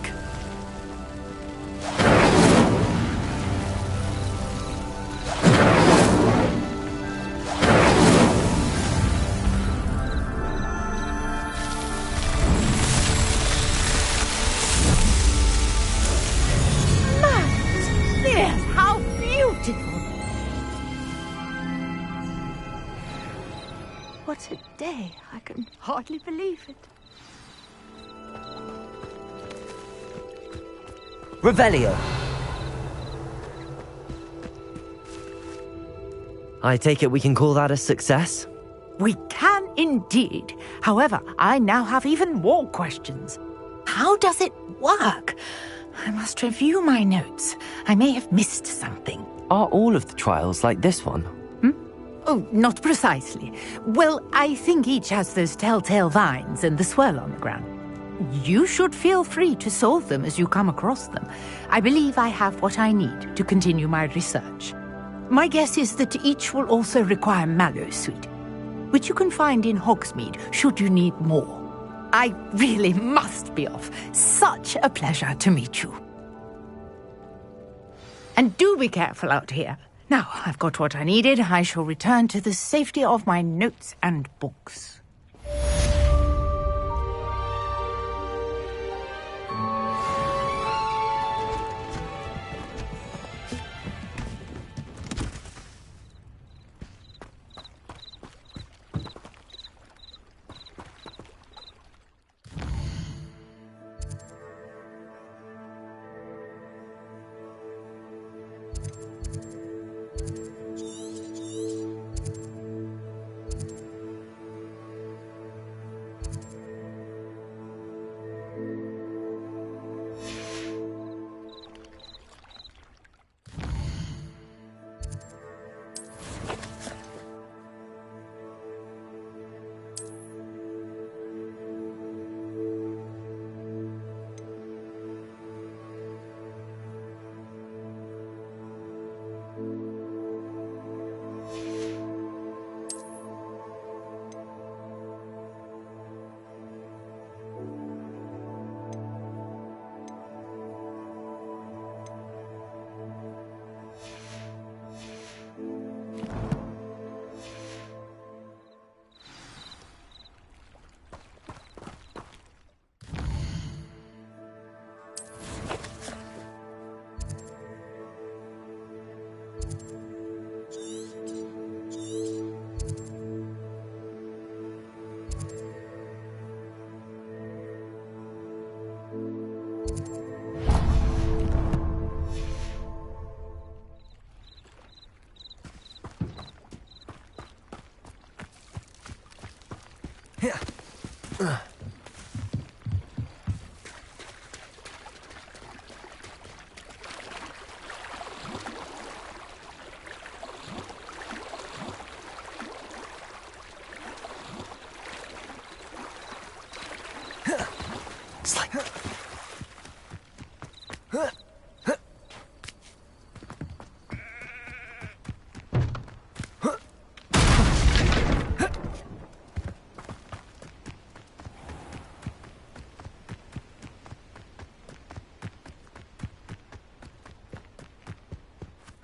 Merlin's beard! How beautiful! What a day. I can hardly believe it. Revelio! I take it we can call that a success? We can indeed. However, I now have even more questions. How does it work? I must review my notes. I may have missed something. Are all of the trials like this one? Oh, not precisely. Well, I think each has those telltale vines and the swirl on the ground. You should feel free to solve them as you come across them. I believe I have what I need to continue my research. My guess is that each will also require mallow sweet, which you can find in Hogsmeade should you need more. I really must be off. Such a pleasure to meet you. And do be careful out here. Now, I've got what I needed. I shall return to the safety of my notes and books.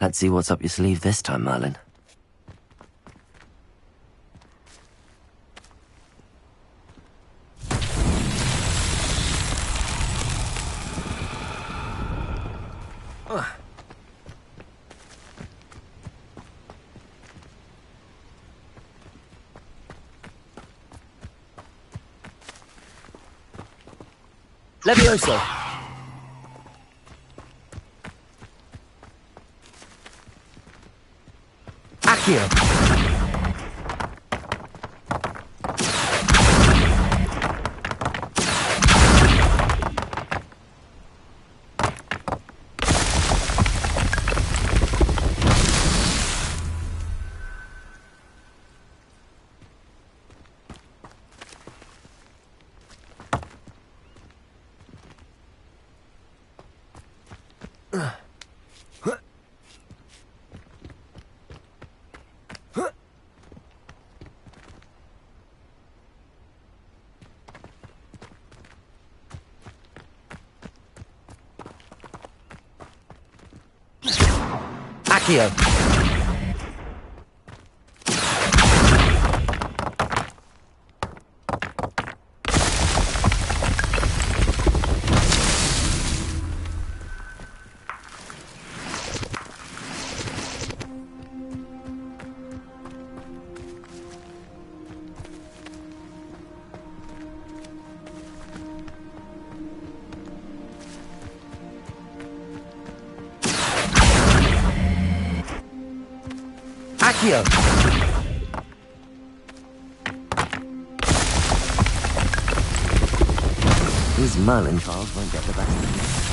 Let's see what's up your sleeve this time, Merlin. Levioso! Accio! Accio! Accio! These Merlin trials won't get the best of me.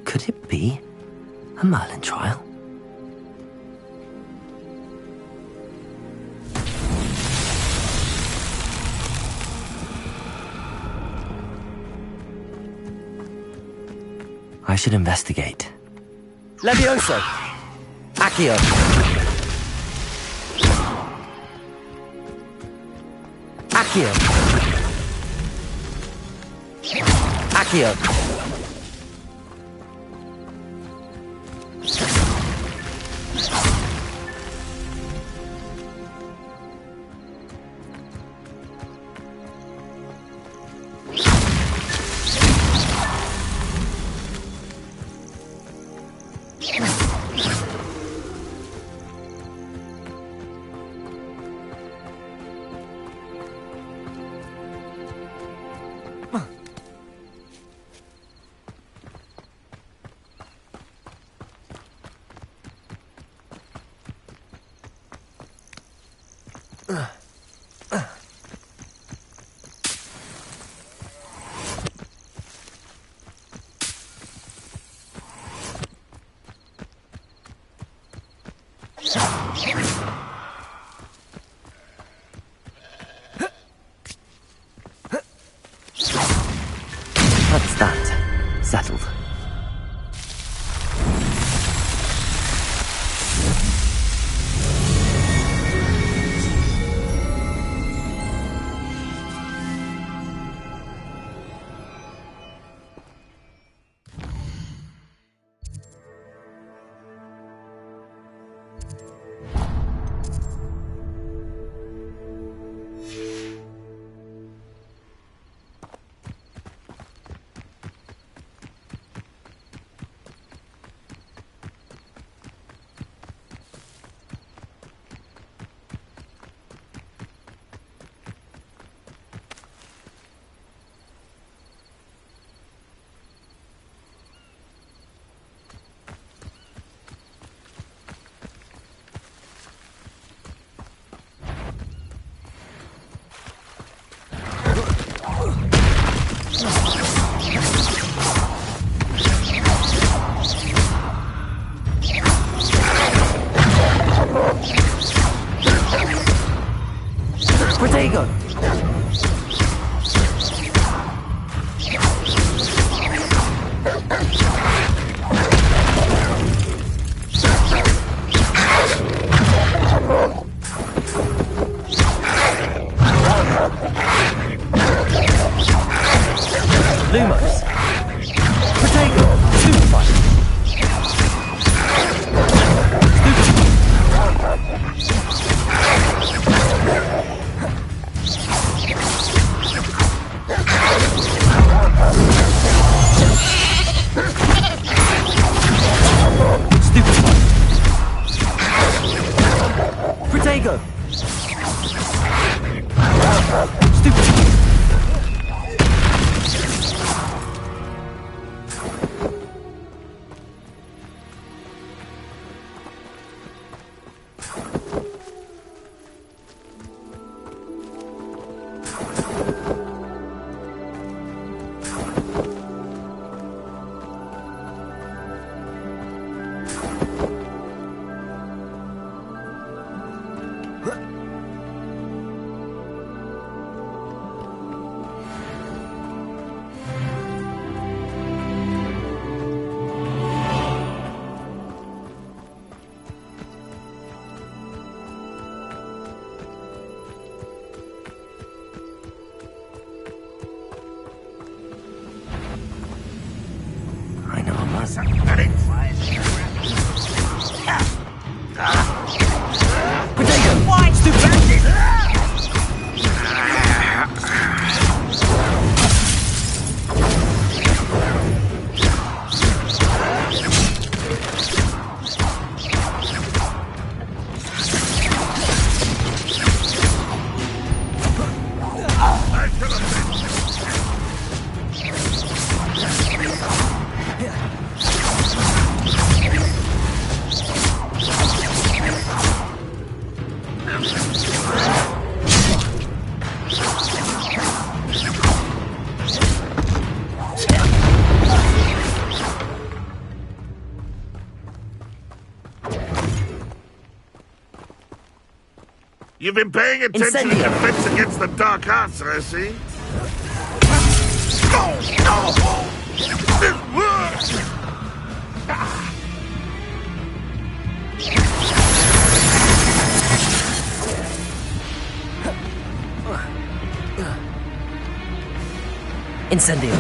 Could it be a Merlin trial? I should investigate. Levioso! Accio! Accio! Accio! That's that. Settled. Protego! Lumos! Protego! Stupefy! Protego! Stupid! You've been paying attention to Defense Against the Dark Arts, I see. Incendio.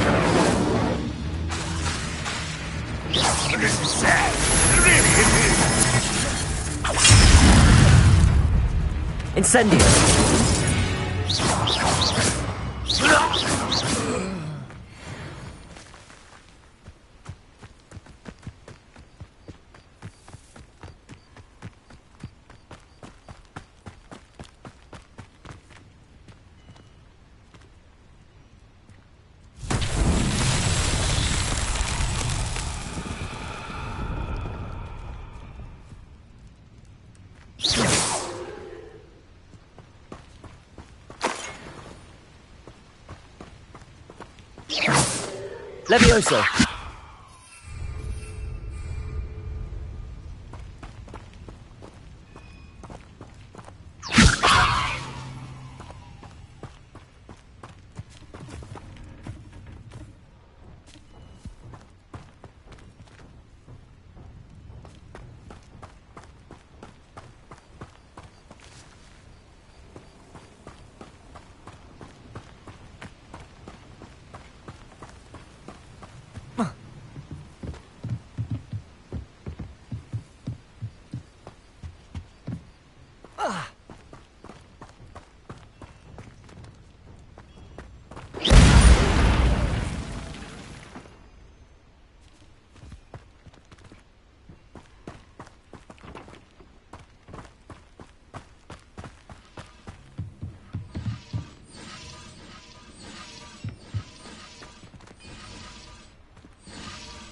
This is sad. Incendio. Levioso.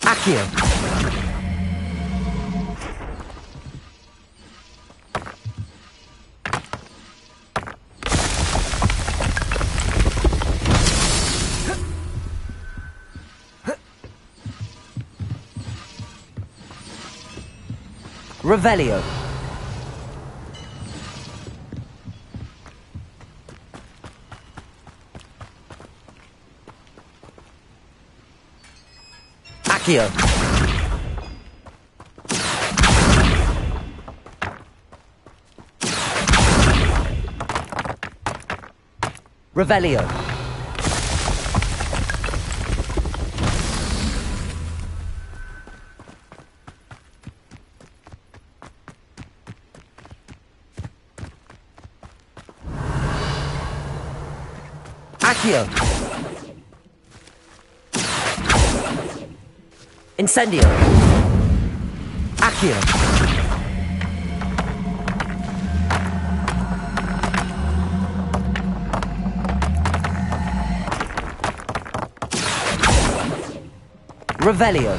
Accio. Revelio. Accio. Revelio. Accio. Incendio. Accio. Revelio.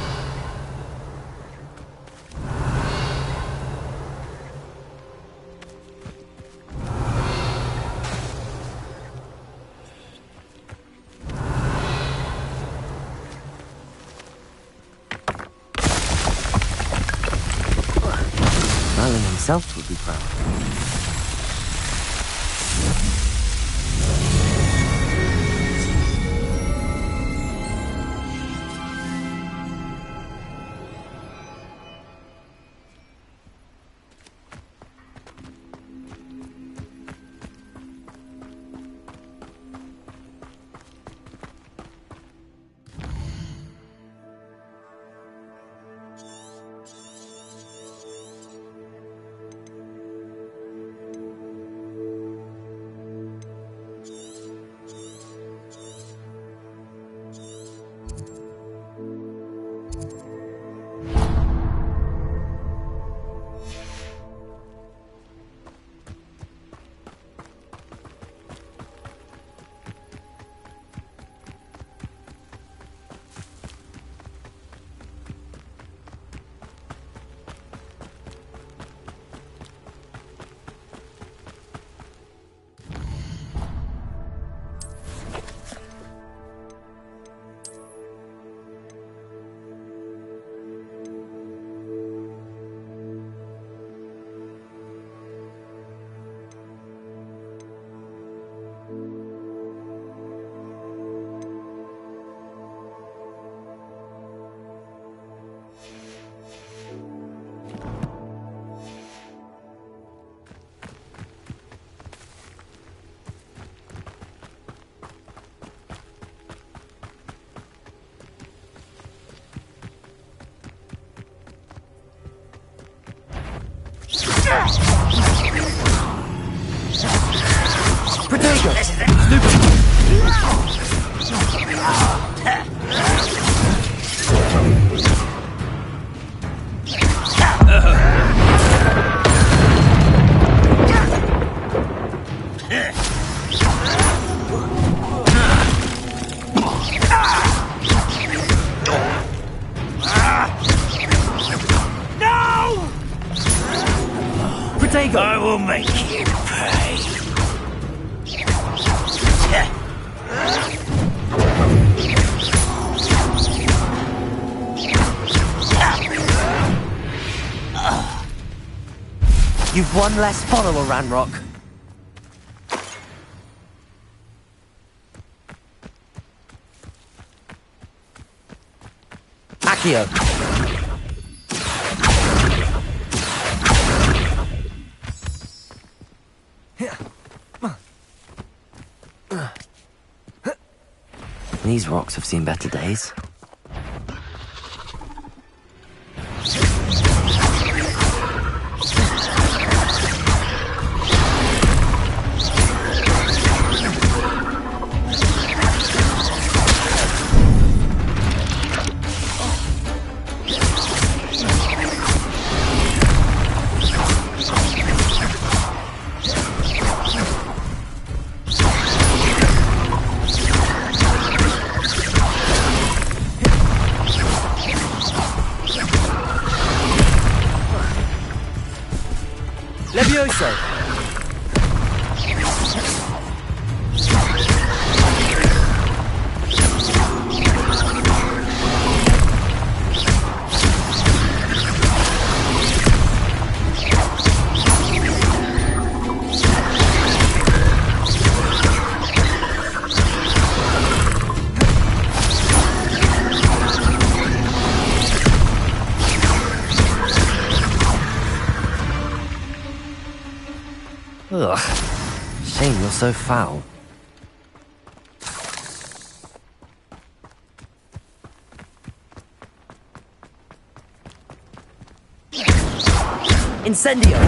Merlin himself would be proud. Protego! Protego! I will make you pay. You've one less follower, Ranrock. Accio. These rocks have seen better days. Levioso! Ugh. Shame you're so foul. Incendio!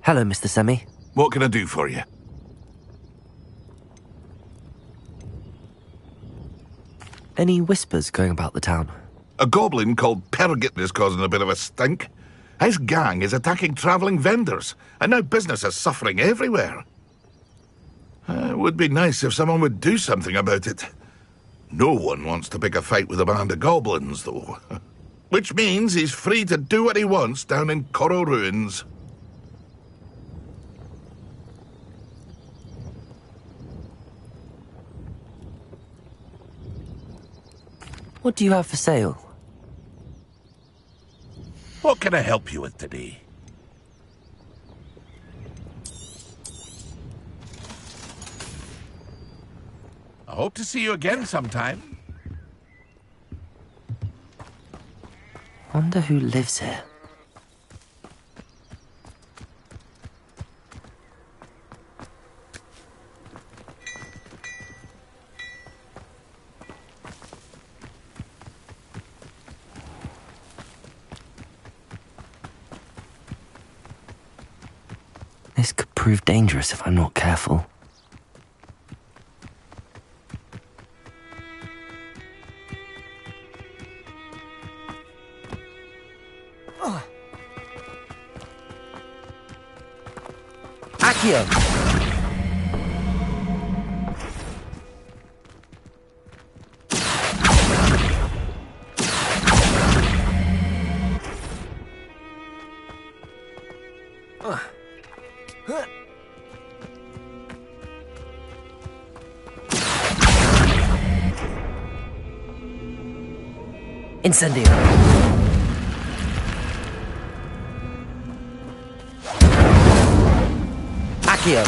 Hello, Mr. Semi. What can I do for you? Any whispers going about the town? A goblin called Pergit is causing a bit of a stink. His gang is attacking travelling vendors, and now business is suffering everywhere. It would be nice if someone would do something about it. No one wants to pick a fight with a band of goblins, though. Which means he's free to do what he wants down in Coral Ruins. What do you have for sale? What can I help you with today? I hope to see you again sometime. Wonder who lives here. This could prove dangerous if I'm not careful. Accio! Incendio. Accio.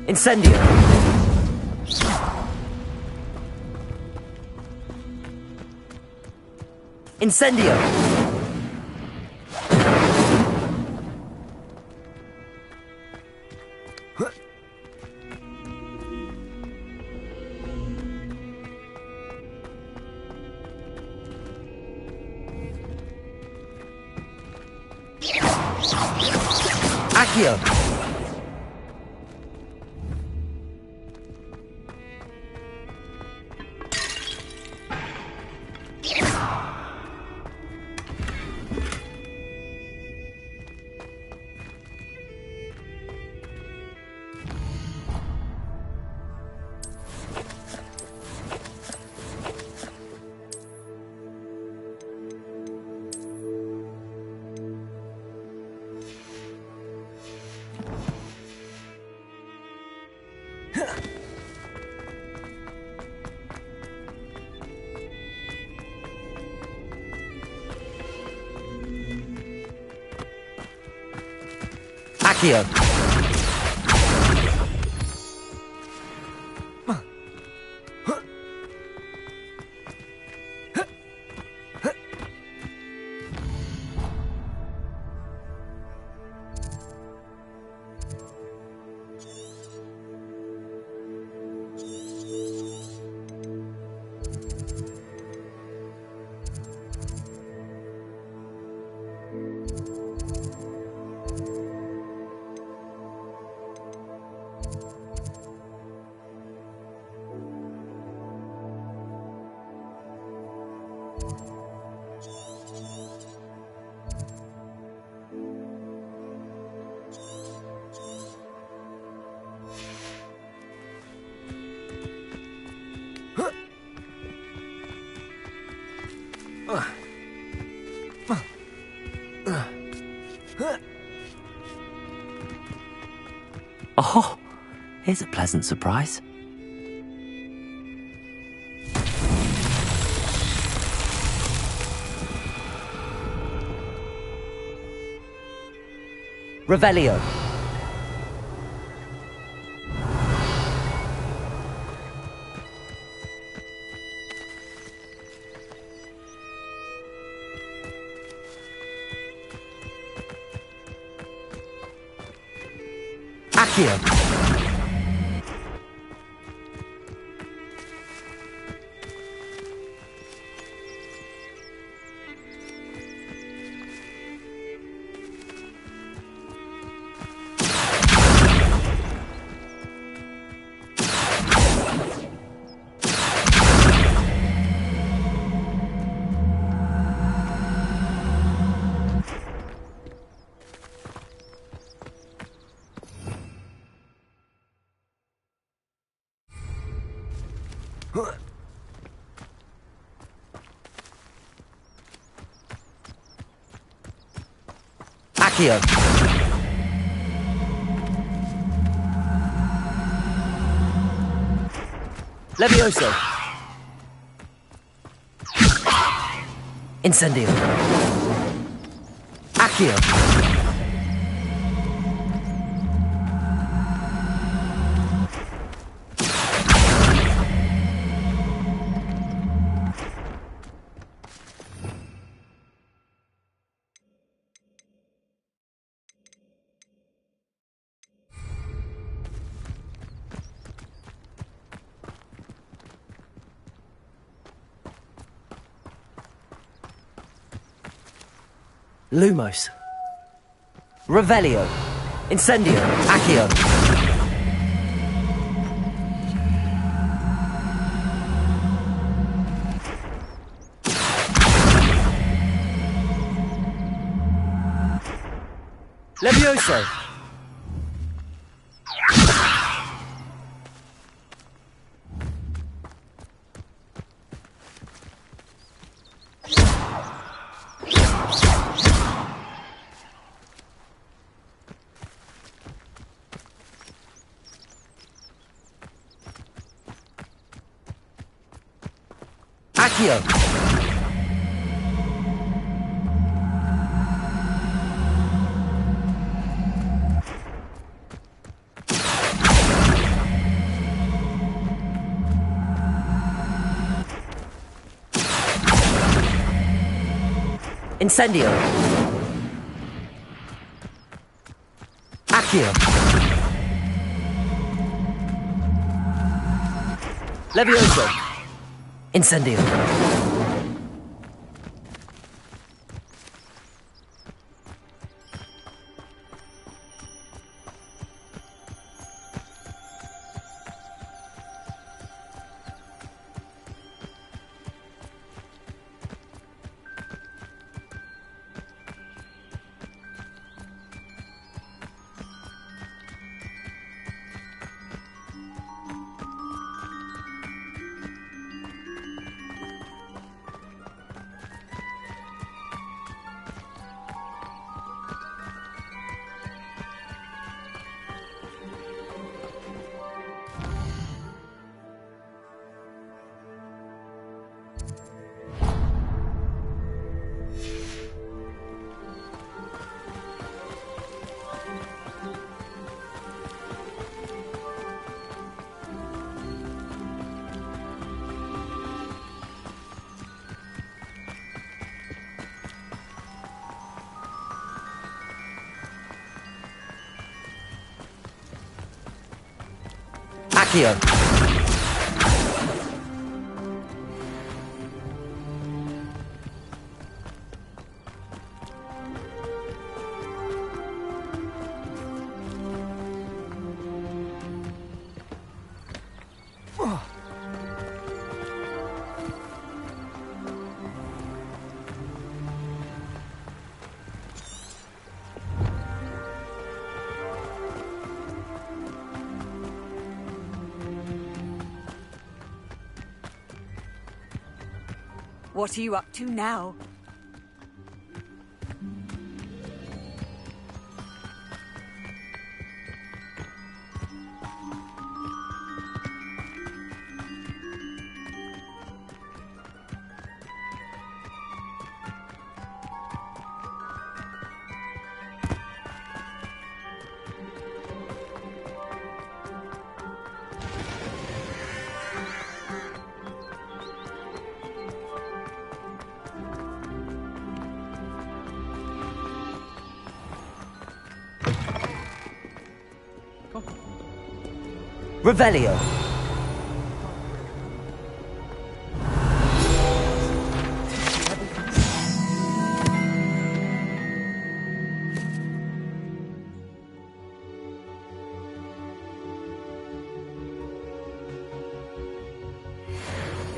Incendio. Incendio. Accio! Accio. Oh, here's a pleasant surprise. Revelio. Accio. Accio. Levioso. Incendio. Accio. Lumos. Revelio. Incendio. Accio. Levioso. Accio. Incendio. Accio. Levioso. Incendio. Accio. What are you up to now? Revelio.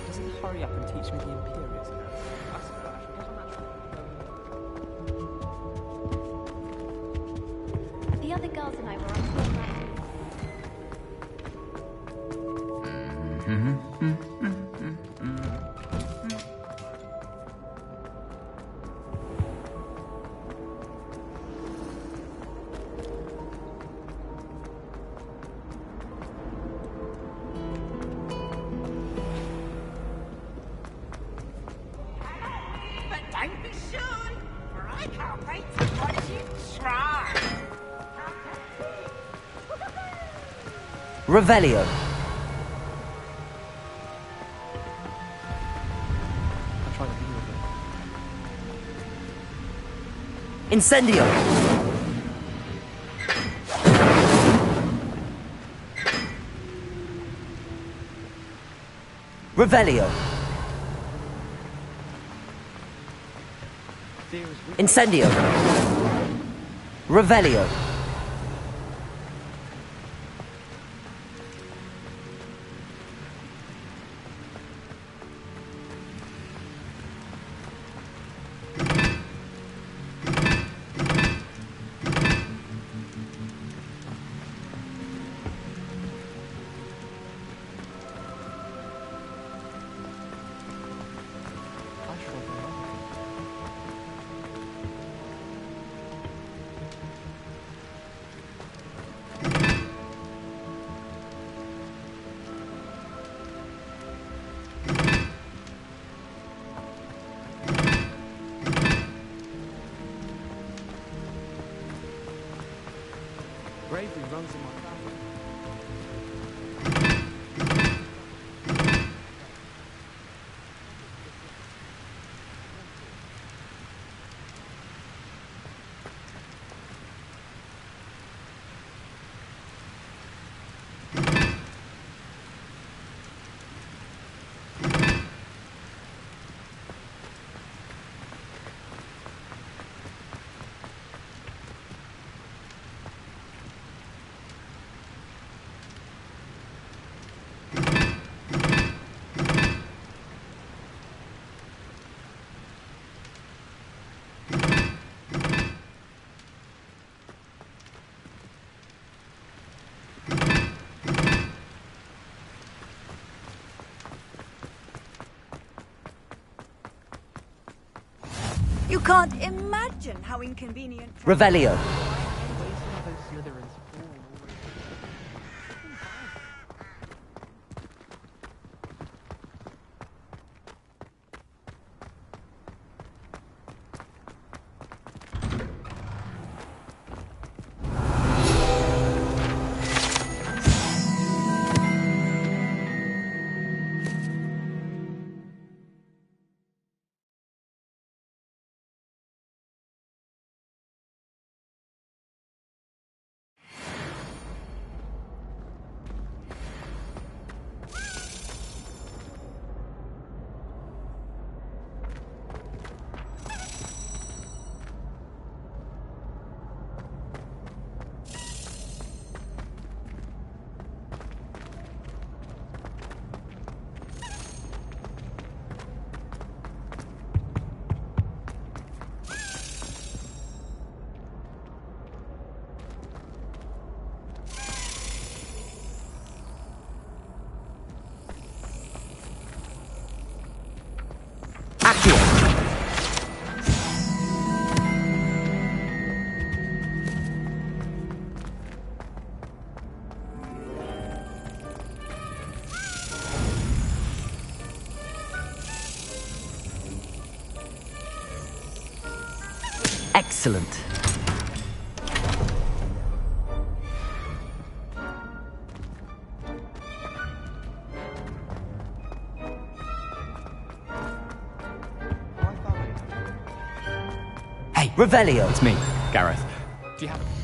Doesn't hurry up and teach me the Imperials. The other girls and I were on tour last week. But don't be shy, for I can't wait to watch you try. Revelio. Incendio. Revelio. Incendio. Revelio. Bravery runs in my family. You can't imagine how inconvenient. Revelio. Excellent. Hey, Revelio. It's me, Gareth. Do you have